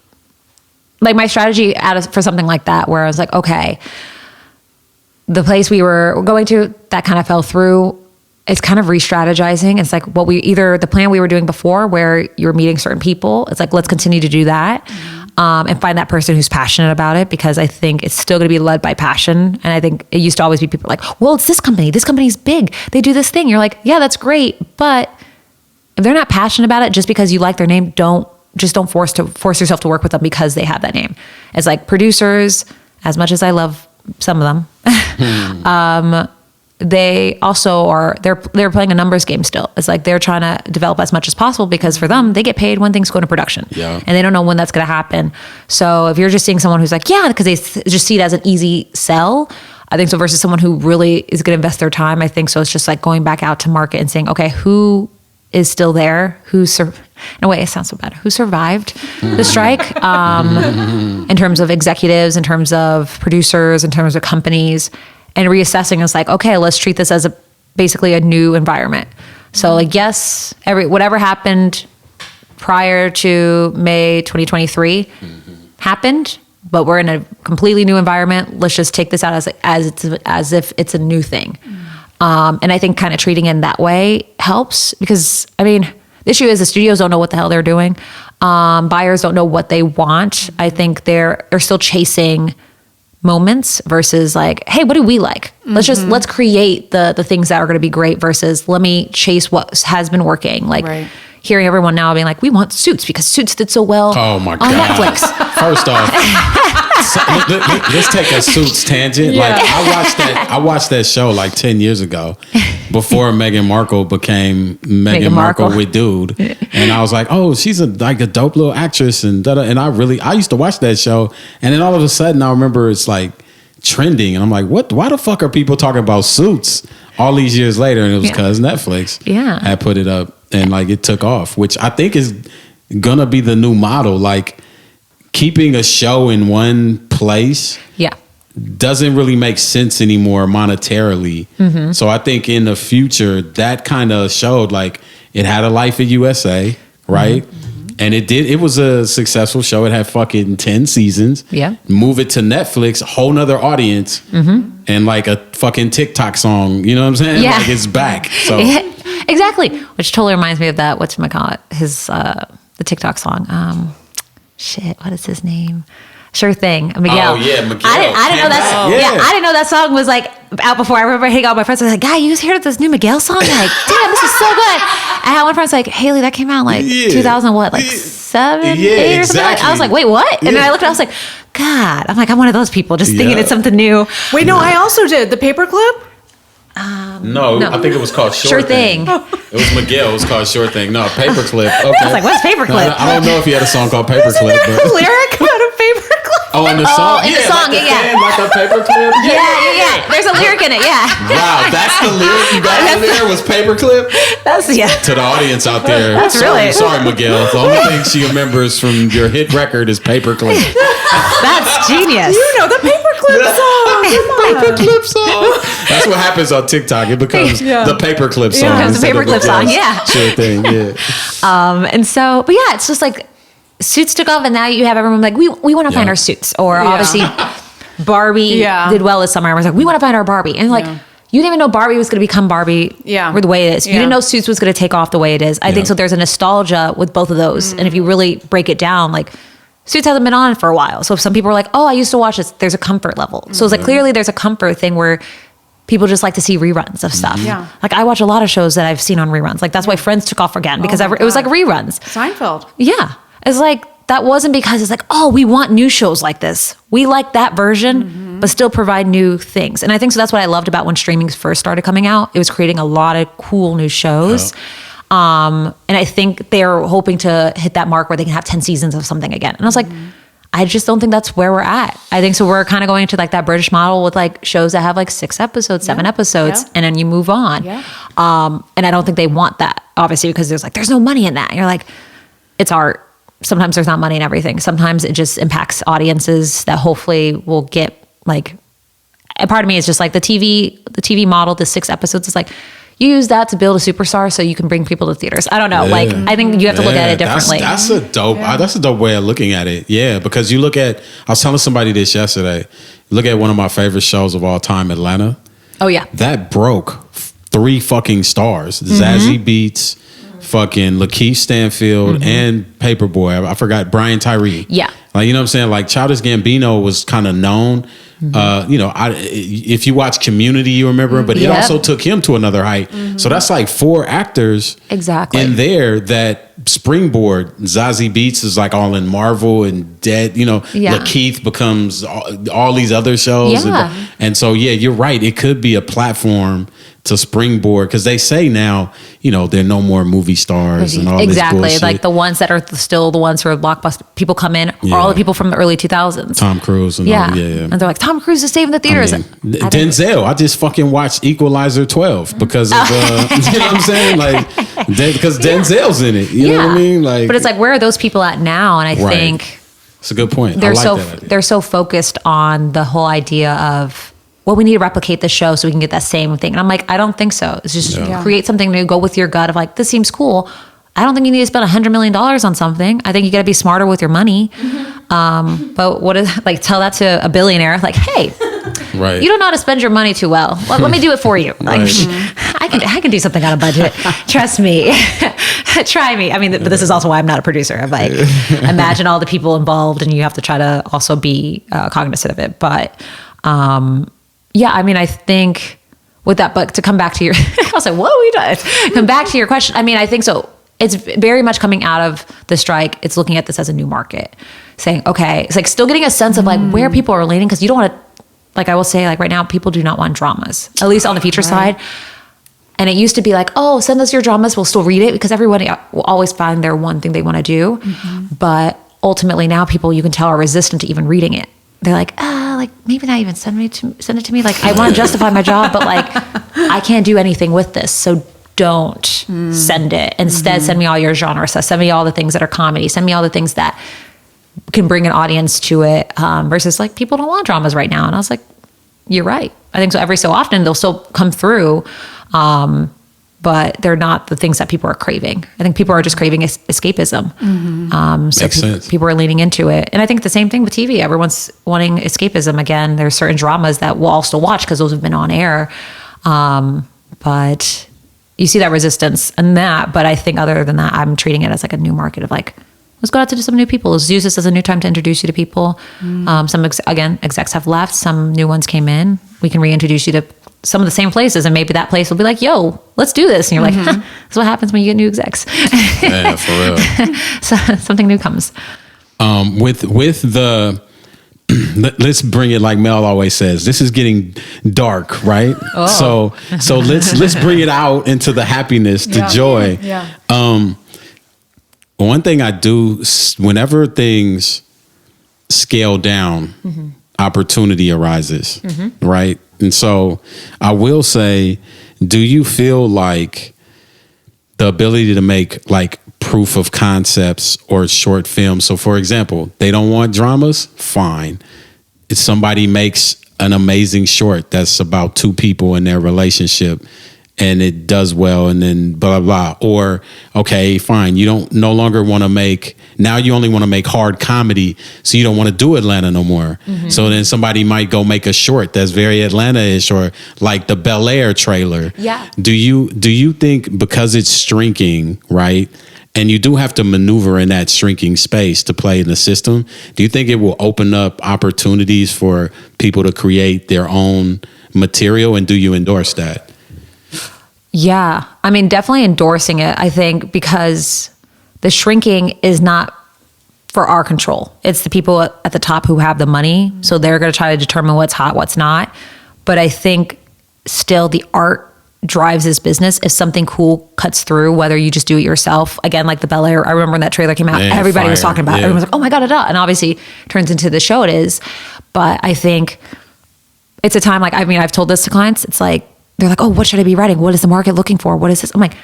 [SPEAKER 3] like my strategy for something like that, where I was like, okay, the place we were going to, that kind of fell through. It's kind of re-strategizing. It's like the plan we were doing before where you were meeting certain people. It's like, let's continue to do that and find that person who's passionate about it, because I think it's still going to be led by passion. And I think it used to always be people like, well, it's this company's big. They do this thing. You're like, yeah, that's great. But if they're not passionate about it, just because you like their name, don't just don't force yourself to work with them because they have that name. It's like producers, as much as I love some of them, they also they're playing a numbers game still. It's like they're trying to develop as much as possible because for them, they get paid when things go into production.
[SPEAKER 2] Yeah.
[SPEAKER 3] And they don't know when that's going to happen. So if you're just seeing someone who's like, yeah, because they just see it as an easy sell, I think so, versus someone who really is going to invest their time. I think so. It's just like going back out to market and saying, okay, who is still there? In a way, it sounds so bad. Who survived the strike? In terms of executives, in terms of producers, in terms of companies, and reassessing is like, okay, let's treat this as basically a new environment. So like, yes, whatever happened prior to May 2023 happened, but we're in a completely new environment. Let's just take this out as if it's a new thing. And I think kind of treating it in that way helps because, I mean, the issue is the studios don't know what the hell they're doing. Buyers don't know what they want. I think they're still chasing moments versus like, hey, what do we like? Let's create the things that are going to be great versus let me chase what has been working. Like hearing everyone now being like, we want Suits because Suits did so well on Netflix.
[SPEAKER 2] First off, let's take a Suits tangent.
[SPEAKER 1] Yeah.
[SPEAKER 2] Like I watched that show like 10 years ago before Meghan Markle became Meghan Markle with Dude. And I was like, oh, she's like a dope little actress. And I used to watch that show. And then all of a sudden I remember it's like trending. And I'm like, why the fuck are people talking about Suits all these years later? And it was because Netflix had put it up and like it took off, which I think is gonna be the new model. Like keeping a show in one place doesn't really make sense anymore monetarily. So I think in the future that kind of showed like it had a life at USA, right? And it was a successful show. It had fucking 10 seasons.
[SPEAKER 3] Yeah.
[SPEAKER 2] Move it to Netflix, whole nother audience, and like a fucking TikTok song. You know what I'm saying?
[SPEAKER 3] Yeah.
[SPEAKER 2] Like it's back. So
[SPEAKER 3] exactly. Which totally reminds me of that. Whatchamacallit? The TikTok song. What is his name? Sure Thing. Miguel.
[SPEAKER 2] Oh yeah, Miguel.
[SPEAKER 3] I didn't know that. I didn't know that song was like out before. I remember hitting all my friends. I was like, "Guy, you heard this new Miguel song?" I'm like, damn, this is so good. I had one friend was like, "Haley, that came out in like 2000 what? Like 7, 8 or something." I was like, "Wait, what?" And then I looked. I was like, "God," I'm one of those people just thinking it's something new.
[SPEAKER 1] Wait, no, I also did the paperclip.
[SPEAKER 2] No, I think it was called Sure Thing. It was Miguel. It was called Sure Thing. No, Paperclip. Okay.
[SPEAKER 3] I was like, "What's Paperclip?"
[SPEAKER 2] No, I don't know if he had a song called Paperclip.
[SPEAKER 1] A lyric about a paperclip.
[SPEAKER 2] Oh, in the song?
[SPEAKER 3] In the song,
[SPEAKER 2] Like a paperclip?
[SPEAKER 3] Yeah. There's a lyric in it,
[SPEAKER 2] Wow, that's the lyric you got in there was paperclip? To the audience out there. Sorry, Miguel. The only thing she remembers from your hit record is paperclip.
[SPEAKER 3] That's genius.
[SPEAKER 1] You know the paperclip song.
[SPEAKER 2] Paperclip song. That's what happens on TikTok. It becomes the paperclip song.
[SPEAKER 3] It becomes the paperclip song,
[SPEAKER 2] Sure Thing,
[SPEAKER 3] And so, but yeah, it's just like Suits took off and now you have everyone like, we want to find our Suits. Or obviously Barbie did well this summer. Everyone's like, we want to find our Barbie. And like, you didn't even know Barbie was going to become Barbie or the way it is. You didn't know Suits was going to take off the way it is. I think so there's a nostalgia with both of those. And if you really break it down, like Suits hasn't been on for a while. So if some people are like, oh, I used to watch this, there's a comfort level. So it's like, clearly there's a comfort thing where people just like to see reruns of stuff.
[SPEAKER 1] Yeah.
[SPEAKER 3] Like I watch a lot of shows that I've seen on reruns. Like that's why Friends took off again because it was like reruns.
[SPEAKER 1] Seinfeld.
[SPEAKER 3] Yeah. It's like, that wasn't because it's like, oh, we want new shows like this. We like that version, but still provide new things. And I think so that's what I loved about when streaming first started coming out. It was creating a lot of cool new shows. And I think they're hoping to hit that mark where they can have 10 seasons of something again. And I was like, I just don't think that's where we're at. I think so we're kind of going into like that British model with like shows that have like 6 episodes, 7 episodes, and then you move on. And I don't think they want that, obviously, because there's no money in that. And you're like, it's art. Sometimes there's not money in everything. Sometimes it just impacts audiences that hopefully will get like, a part of me is just like the TV model, the 6 episodes is like, you use that to build a superstar so you can bring people to theaters. I don't know. Yeah. Like, I think you have to look at it differently.
[SPEAKER 2] That's a dope way of looking at it. Yeah. Because you look at, I was telling somebody this yesterday, look at one of my favorite shows of all time, Atlanta.
[SPEAKER 3] Oh yeah.
[SPEAKER 2] That broke 3 fucking stars. Zazie Beetz, fucking Lakeith Stanfield, and Paperboy. I forgot Brian Tyree.
[SPEAKER 3] Yeah.
[SPEAKER 2] Like, you know what I'm saying? Like Childish Gambino was kind of known. You know, if you watch Community, you remember him, but it also took him to another height. So that's like 4 actors
[SPEAKER 3] exactly
[SPEAKER 2] in there that springboard. Zazie Beetz is like all in Marvel and Dead. Lakeith becomes all these other shows.
[SPEAKER 3] Yeah.
[SPEAKER 2] And so, you're right. It could be a platform to springboard, because they say now, there are no more movie stars and all
[SPEAKER 3] exactly.
[SPEAKER 2] this bullshit.
[SPEAKER 3] Like the ones that are still the ones who are blockbuster people come in are all the people from the early 2000s.
[SPEAKER 2] Tom Cruise and all. Yeah.
[SPEAKER 3] And they're like, Tom Cruise is saving the theaters.
[SPEAKER 2] Denzel. I just fucking watched Equalizer 12 because of you know what I'm saying? Like, because Denzel's in it. You know what I mean? Like,
[SPEAKER 3] but it's like, where are those people at now? And I think
[SPEAKER 2] it's a good point.
[SPEAKER 3] They're
[SPEAKER 2] I like that idea.
[SPEAKER 3] They're so focused on the whole idea of, well, we need to replicate the show so we can get that same thing. And I'm like, I don't think so. It's just create something new, go with your gut of like, this seems cool. I don't think you need to spend $100 million on something. I think you got to be smarter with your money. Mm-hmm. But what is, like, tell that to a billionaire, like, hey, you don't know how to spend your money too well. Let me do it for you. Like, I can do something on a budget. Trust me. Try me. I mean, but this is also why I'm not a producer. I'm like, imagine all the people involved, and you have to try to also be cognizant of it. But I mean, I think with that, but to come back to your, I was like, what are we doing? Come back to your question. I mean, I think so. It's very much coming out of the strike. It's looking at this as a new market, saying, okay, it's like still getting a sense of like where people are leaning. Cause you don't want to, like I will say, like right now, people do not want dramas, at least on the feature side. And it used to be like, oh, send us your dramas. We'll still read it, because everybody will always find their one thing they want to do. Mm-hmm. But ultimately now people, you can tell, are resistant to even reading it. They're like, like maybe not even send it to me. Like, I want to justify my job, but like, I can't do anything with this. So don't send it. Instead, send me all your genre stuff. Send me all the things that are comedy. Send me all the things that can bring an audience to it. Versus like, people don't want dramas right now. And I was like, you're right. I think so. Every so often they'll still come through. But they're not the things that people are craving. I think people are just craving escapism. Mm-hmm. So
[SPEAKER 2] Makes sense.
[SPEAKER 3] People are leaning into it. And I think the same thing with TV. Everyone's wanting escapism again. There's certain dramas that we'll all still watch because those have been on air. But you see that resistance and that. But I think other than that, I'm treating it as like a new market of like, let's go out to some new people. Let's use this as a new time to introduce you to people. Some execs have left. Some new ones came in. We can reintroduce you to some of the same places, and maybe that place will be like, yo, let's do this. And you're like, that's what happens when you get new execs.
[SPEAKER 2] Yeah, for real.
[SPEAKER 3] So something new comes.
[SPEAKER 2] With the, let's bring it like Mel always says, this is getting dark, right? Oh. So let's bring it out into the happiness, the joy.
[SPEAKER 1] Yeah.
[SPEAKER 2] One thing I do whenever things scale down, opportunity arises, right? And so I will say, do you feel like the ability to make like proof of concepts or short films? So for example, they don't want dramas, fine. If somebody makes an amazing short that's about two people in their relationship and it does well, and then blah, blah, blah. Or, okay, fine, you don't no longer want to make, now you only want to make hard comedy, so you don't want to do Atlanta no more. So then somebody might go make a short that's very Atlanta-ish, or like the Bel Air trailer.
[SPEAKER 3] Yeah.
[SPEAKER 2] Do you think because it's shrinking, right, and you do have to maneuver in that shrinking space to play in the system, do you think it will open up opportunities for people to create their own material, and do you endorse that?
[SPEAKER 3] Yeah. I mean, definitely endorsing it, I think, because the shrinking is not for our control. It's the people at the top who have the money. So they're going to try to determine what's hot, what's not. But I think still the art drives this business. If something cool cuts through, whether you just do it yourself, again, like the Bel Air, I remember when that trailer came out, everybody was talking about it. Everyone was like, oh my God, and obviously turns into the show it is. But I think it's a time, like, I mean, I've told this to clients, it's like, they're like, oh, what should I be writing? What is the market looking for? What is this? I'm like,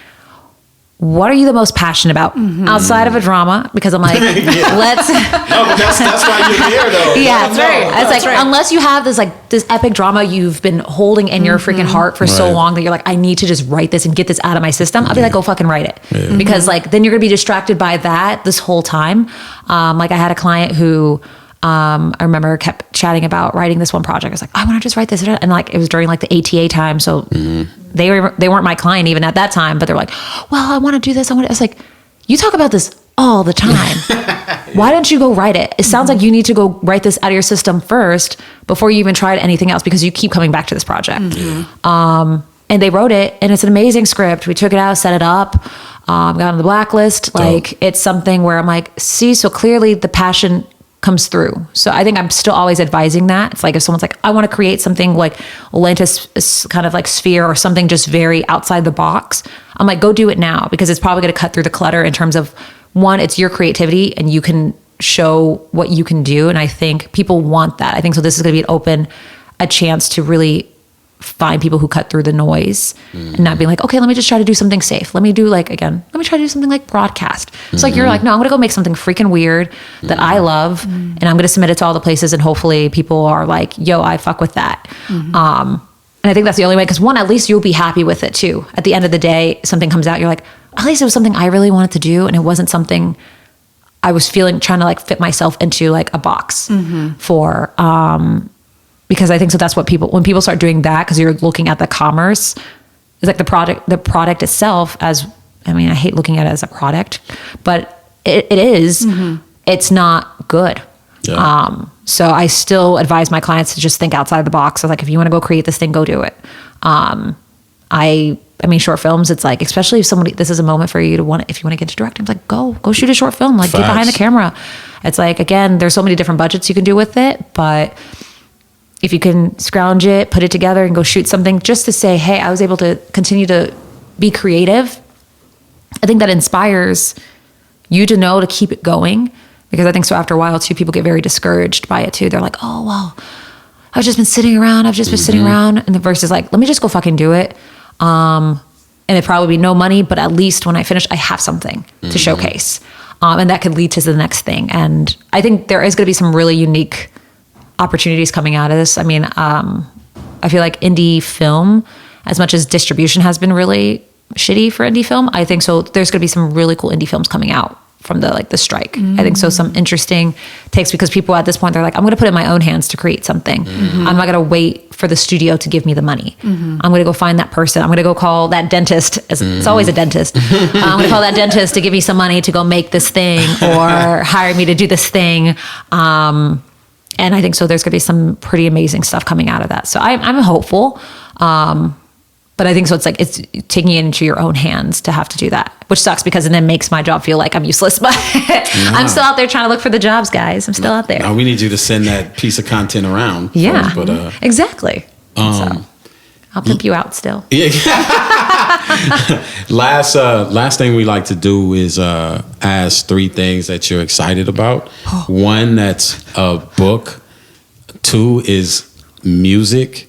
[SPEAKER 3] what are you the most passionate about outside of a drama? Because I'm like, let's.
[SPEAKER 2] No, but that's why you're here, though.
[SPEAKER 3] Yeah, it's right. It's like, unless you have this epic drama you've been holding in your freaking heart for so long that you're like, I need to just write this and get this out of my system. I'll be like, go fucking write it. Yeah. Because like, then you're gonna be distracted by that this whole time. Like I had a client who, I remember kept chatting about writing this one project. I was like, I want to just write this. And like, it was during like the ATA time. So they weren't my client even at that time, but they're like, well, I want to do this. I was like, you talk about this all the time. Why don't you go write it? It sounds like you need to go write this out of your system first before you even tried anything else, because you keep coming back to this project. And they wrote it, and it's an amazing script. We took it out, set it up. got on the blacklist. Like it's something where I'm like, see, so clearly the passion comes through. So I think I'm still always advising that. It's like if someone's like, I want to create something like Atlantis kind of like sphere or something just very outside the box. I'm like, go do it now, because it's probably going to cut through the clutter in terms of, one, it's your creativity and you can show what you can do. And I think people want that. I think so. This is going to be a chance to really find people who cut through the noise and not be like, okay, let me just try to do something safe. Let me try to do something like broadcast. It's like, you're like, no, I'm going to go make something freaking weird that I love. And I'm going to submit it to all the places. And hopefully people are like, yo, I fuck with that. And I think that's the only way. Cause one, at least you'll be happy with it too. At the end of the day, something comes out, you're like, at least it was something I really wanted to do. And it wasn't something I was trying to like fit myself into like a box for, because I think so that's what when people start doing that, because you're looking at the commerce, it's like the product itself I hate looking at it as a product, but it is, it's not good. Yeah. So I still advise my clients to just think outside the box. So like, if you want to go create this thing, go do it. Short films, it's like, especially if this is a moment for you if you want to get into directing, it's like, go shoot a short film, like get behind the camera. It's like, again, there's so many different budgets you can do with it, but if you can scrounge it, put it together and go shoot something just to say, hey, I was able to continue to be creative. I think that inspires you to know to keep it going, because I think so after a while too, people get very discouraged by it too. They're like, oh, well, I've just been sitting around. And the verse is like, let me just go fucking do it. And it'd probably be no money, but at least when I finish, I have something to showcase. And that could lead to the next thing. And I think there is going to be some really unique opportunities coming out of this. I feel like indie film, as much as distribution has been really shitty for indie film, I think so there's going to be some really cool indie films coming out from the strike. I think so some interesting takes, because people at this point, they're like, I'm going to put it in my own hands to create something. I'm not going to wait for the studio to give me the money. I'm going to go find that person. I'm going to go call that dentist. It's always a dentist. I'm going to call that dentist to give me some money to go make this thing or hire me to do this thing. And I think so there's going to be some pretty amazing stuff coming out of that. So I'm hopeful. But I think so it's like, it's taking it into your own hands to have to do that, which sucks because it then makes my job feel like I'm useless. But I'm still out there trying to look for the jobs, guys. I'm still out there.
[SPEAKER 2] Now we need you to send that piece of content around.
[SPEAKER 3] Yeah,
[SPEAKER 2] first,
[SPEAKER 3] exactly. So I'll pimp you out still.
[SPEAKER 2] Yeah. Last thing we like to do is ask 3 things that you're excited about. 1, that's a book. 2 is music.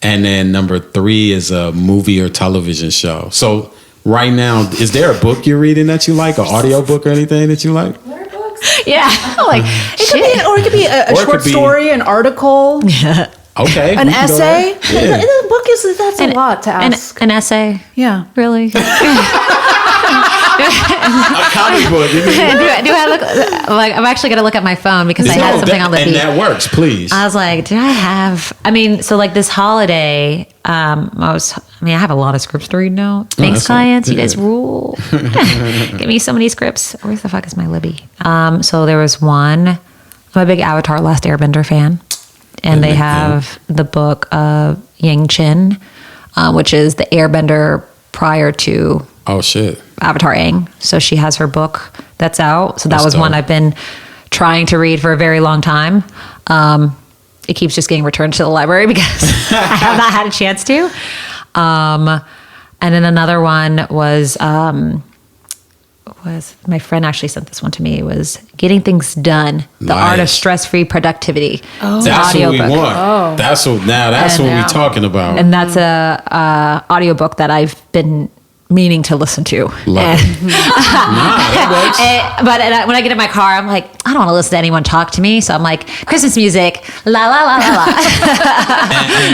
[SPEAKER 2] And then number 3 is a movie or television show. So right now, is there a book you're reading that you like, an audio book or anything that you like?
[SPEAKER 1] What are books?
[SPEAKER 3] Yeah.
[SPEAKER 1] It could be a short story, an article.
[SPEAKER 2] Okay.
[SPEAKER 1] An essay.
[SPEAKER 2] Yeah.
[SPEAKER 1] The book that's a lot to ask.
[SPEAKER 3] An essay.
[SPEAKER 1] Yeah.
[SPEAKER 3] Really?
[SPEAKER 2] A comic book.
[SPEAKER 3] Do I look like I'm actually gonna look at my phone because I had something on the feed.
[SPEAKER 2] And that works, please.
[SPEAKER 3] I was like, do I have? So like this holiday, I have a lot of scripts to read now. Thanks, clients. You guys rule. Give me so many scripts. Where the fuck is my Libby? So there was one. I'm a big Avatar: Last Airbender fan, and they have the book of Yang Chen, which is the Airbender prior to.
[SPEAKER 2] Oh shit.
[SPEAKER 3] Avatar Aang. So she has her book that's out. So that was one I've been trying to read for a very long time. It keeps just getting returned to the library because I have not had a chance to. And then another one was my friend actually sent this one to me. It was Getting Things Done, The Art of Stress-Free Productivity.
[SPEAKER 2] Oh, that's what we want. Oh. That's what we're talking about.
[SPEAKER 3] And that's a audiobook that I've been meaning to listen to.
[SPEAKER 2] That works.
[SPEAKER 3] But when I get in my car, I'm like, I don't want to listen to anyone talk to me. So I'm like, Christmas music, la la la la la.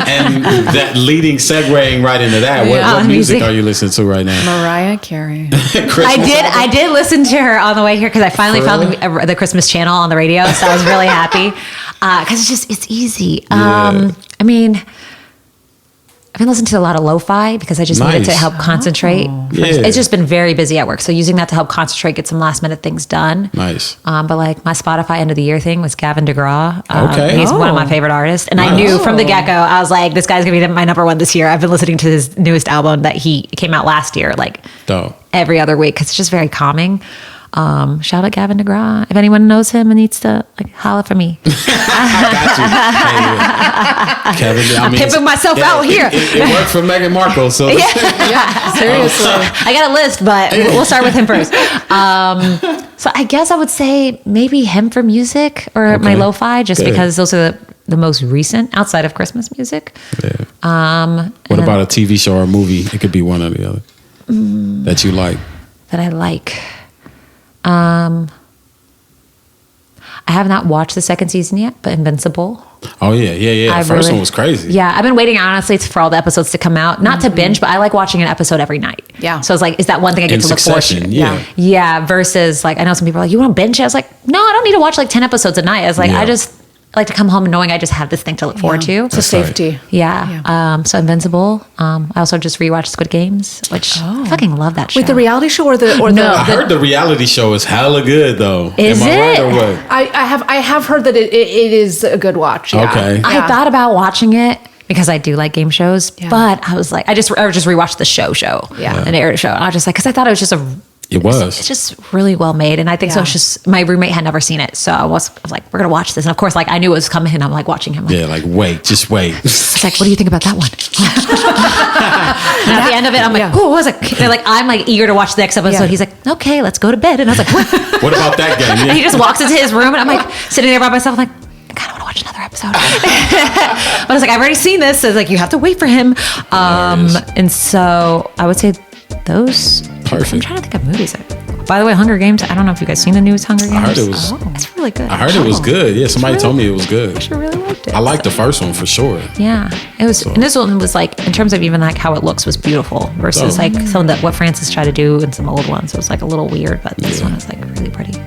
[SPEAKER 2] and that leading segueing right into that. What music are you listening to right now?
[SPEAKER 1] Mariah Carey.
[SPEAKER 3] I did listen to her on the way here because I finally found the Christmas channel on the radio. So I was really happy because it's easy.
[SPEAKER 2] Yeah.
[SPEAKER 3] I've been listening to a lot of lo-fi because I just needed to help concentrate. It's just been very busy at work. So using that to help concentrate, get some last minute things done.
[SPEAKER 2] Nice.
[SPEAKER 3] But like my Spotify end of the year thing was Gavin DeGraw. He's one of my favorite artists. And I knew from the get-go, I was like, this guy's going to be my number one this year. I've been listening to his newest album that he came out last year. Like,
[SPEAKER 2] dope.
[SPEAKER 3] every other week because it's just very calming. Shout out Gavin DeGraw. If anyone knows him and needs to holla for me.
[SPEAKER 2] I got you. Hey, Kevin,
[SPEAKER 3] I'm pimping myself out here.
[SPEAKER 2] It worked for Meghan Markle. So
[SPEAKER 1] Seriously.
[SPEAKER 3] I got a list, but we'll start with him first. So I guess I would say maybe him for music or my lo-fi, just because those are the most recent outside of Christmas music.
[SPEAKER 2] Yeah. What about a TV show or a movie? It could be one or the other that you like.
[SPEAKER 3] That I like. I have not watched the second season yet, but Invincible.
[SPEAKER 2] Oh yeah. The first one was crazy.
[SPEAKER 3] Yeah, I've been waiting honestly for all the episodes to come out. Not to binge, but I like watching an episode every night.
[SPEAKER 1] Yeah.
[SPEAKER 3] So it's like, is that one thing I get to look forward to? Yeah. Versus like, I know some people are like, you want to binge? I was like, no, I don't need to watch like 10 episodes a night. I was like, I just like to come home knowing I just have this thing to look forward to.
[SPEAKER 1] It's a safety.
[SPEAKER 3] Yeah. So Invincible. I also just rewatched Squid Games, which I fucking love that show.
[SPEAKER 1] Wait, the reality show or the
[SPEAKER 2] I heard the reality show is hella good though.
[SPEAKER 3] Is
[SPEAKER 2] Am I right
[SPEAKER 3] it?
[SPEAKER 2] or what?
[SPEAKER 1] I have heard that it is a good watch. Yeah.
[SPEAKER 2] Okay.
[SPEAKER 3] I thought about watching it because I do like game shows, but I was like, I just rewatched the show.
[SPEAKER 1] Yeah.
[SPEAKER 3] An air show. And I was just like, because I thought it was just it's just really well made. And I think so. It's just, my roommate had never seen it. So I was like, we're going to watch this. And of course, like I knew it was coming and I'm like watching him. Like,
[SPEAKER 2] just wait.
[SPEAKER 3] It's like, what do you think about that one? And at the end of it, I'm like, who was it? They're like, I'm like eager to watch the next episode. He's like, okay, let's go to bed. And I was like,
[SPEAKER 2] what about that game?
[SPEAKER 3] And he just walks into his room and I'm like sitting there by myself. I'm like, I kind of want to watch another episode. But I was like, I've already seen this. So it's like, you have to wait for him. And so I would say those.
[SPEAKER 2] Perfect.
[SPEAKER 3] I'm trying to think of movies. By the way, Hunger Games. I don't know if you guys seen the newest Hunger Games.
[SPEAKER 2] I heard it was.
[SPEAKER 3] It's really good.
[SPEAKER 2] I heard it was good. Yeah, somebody told me it was good.
[SPEAKER 3] I actually really liked it.
[SPEAKER 2] I liked the first one for sure.
[SPEAKER 3] Yeah, it was. And this one was like, in terms of even like how it looks, was beautiful versus like some of the what Francis tried to do in some old ones. It was like a little weird, but this one was like really pretty.
[SPEAKER 2] All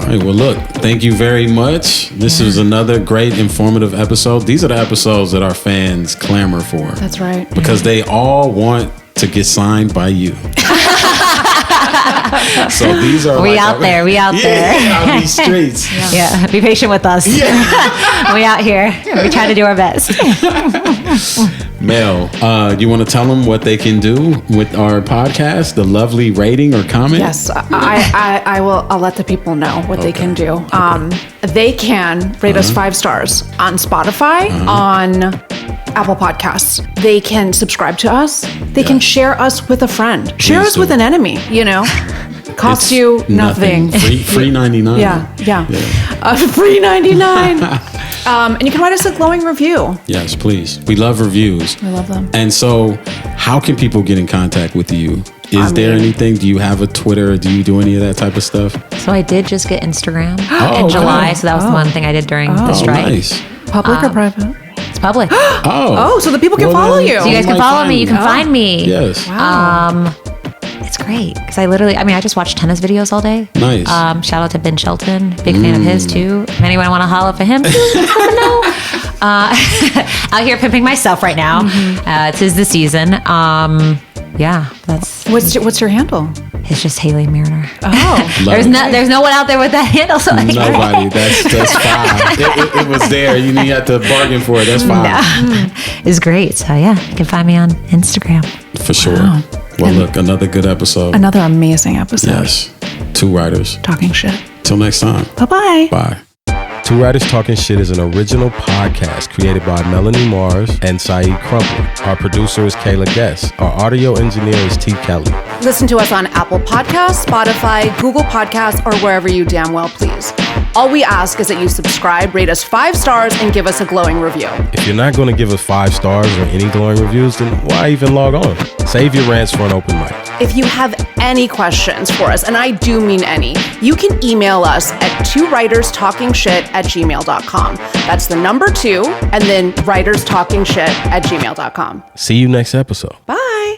[SPEAKER 2] right. Well, look. Thank you very much. This was another great, informative episode. These are the episodes that our fans clamor for.
[SPEAKER 1] That's right.
[SPEAKER 2] Because they all want to get signed by you. So these are
[SPEAKER 3] we out there
[SPEAKER 2] on these streets.
[SPEAKER 3] Yeah, be patient with us. We out here. We try to do our best.
[SPEAKER 2] Mel, you want to tell them what they can do with our podcast, the lovely rating or comment?
[SPEAKER 1] Yes, I will. I'll let the people know what they can do. They can rate us 5 stars on Spotify, on Apple Podcasts. They can subscribe to us. They can share us with a friend. Share us with an enemy, Costs you nothing.
[SPEAKER 2] Free 99.
[SPEAKER 1] Yeah. Free 99. And you can write us a glowing review.
[SPEAKER 2] Yes, please. We love reviews.
[SPEAKER 1] We love them.
[SPEAKER 2] And so how can people get in contact with you? Is there anything? Do you have a Twitter? Do you do any of that type of stuff?
[SPEAKER 3] So I did just get Instagram in July. So that was the one thing I did during the strike.
[SPEAKER 2] Nice.
[SPEAKER 1] Public or private?
[SPEAKER 3] It's public.
[SPEAKER 1] So the people can follow you.
[SPEAKER 3] So you guys can follow me. You can find me.
[SPEAKER 2] Yes.
[SPEAKER 3] Wow. It's great because I just watch tennis videos all day.
[SPEAKER 2] Nice.
[SPEAKER 3] Shout out to Ben Shelton. Big fan of his too. If anyone want to holler for him, please let me know. Out here pimping myself right now. It is the season. That's
[SPEAKER 1] What's your handle?
[SPEAKER 3] It's just Halle Mariner.
[SPEAKER 1] Oh,
[SPEAKER 3] there's no one out there with that handle. So
[SPEAKER 2] nobody. That's fine. It was there. You had to bargain for it. That's fine.
[SPEAKER 3] It's great. So yeah, you can find me on Instagram.
[SPEAKER 2] For sure.
[SPEAKER 1] Wow.
[SPEAKER 2] Well, look, another good episode.
[SPEAKER 1] Another amazing episode.
[SPEAKER 2] Yes. 2 Writers.
[SPEAKER 1] Talking shit.
[SPEAKER 2] Till next time.
[SPEAKER 1] Bye-bye.
[SPEAKER 2] Bye. 2 Writers Talking Shit is an original podcast created by Melanie Mars and Saeed Crumple. Our producer is Kayla Guess. Our audio engineer is T. Kelly.
[SPEAKER 1] Listen to us on Apple Podcasts, Spotify, Google Podcasts, or wherever you damn well please. All we ask is that you subscribe, rate us 5 stars, and give us a glowing review.
[SPEAKER 2] If you're not going to give us 5 stars or any glowing reviews, then why even log on? Save your rants for an open mic.
[SPEAKER 1] If you have any questions for us, and I do mean any, you can email us at 2writerstalkingshit@gmail.com. That's the number 2, and then writerstalkingshit@gmail.com.
[SPEAKER 2] See you next episode.
[SPEAKER 1] Bye.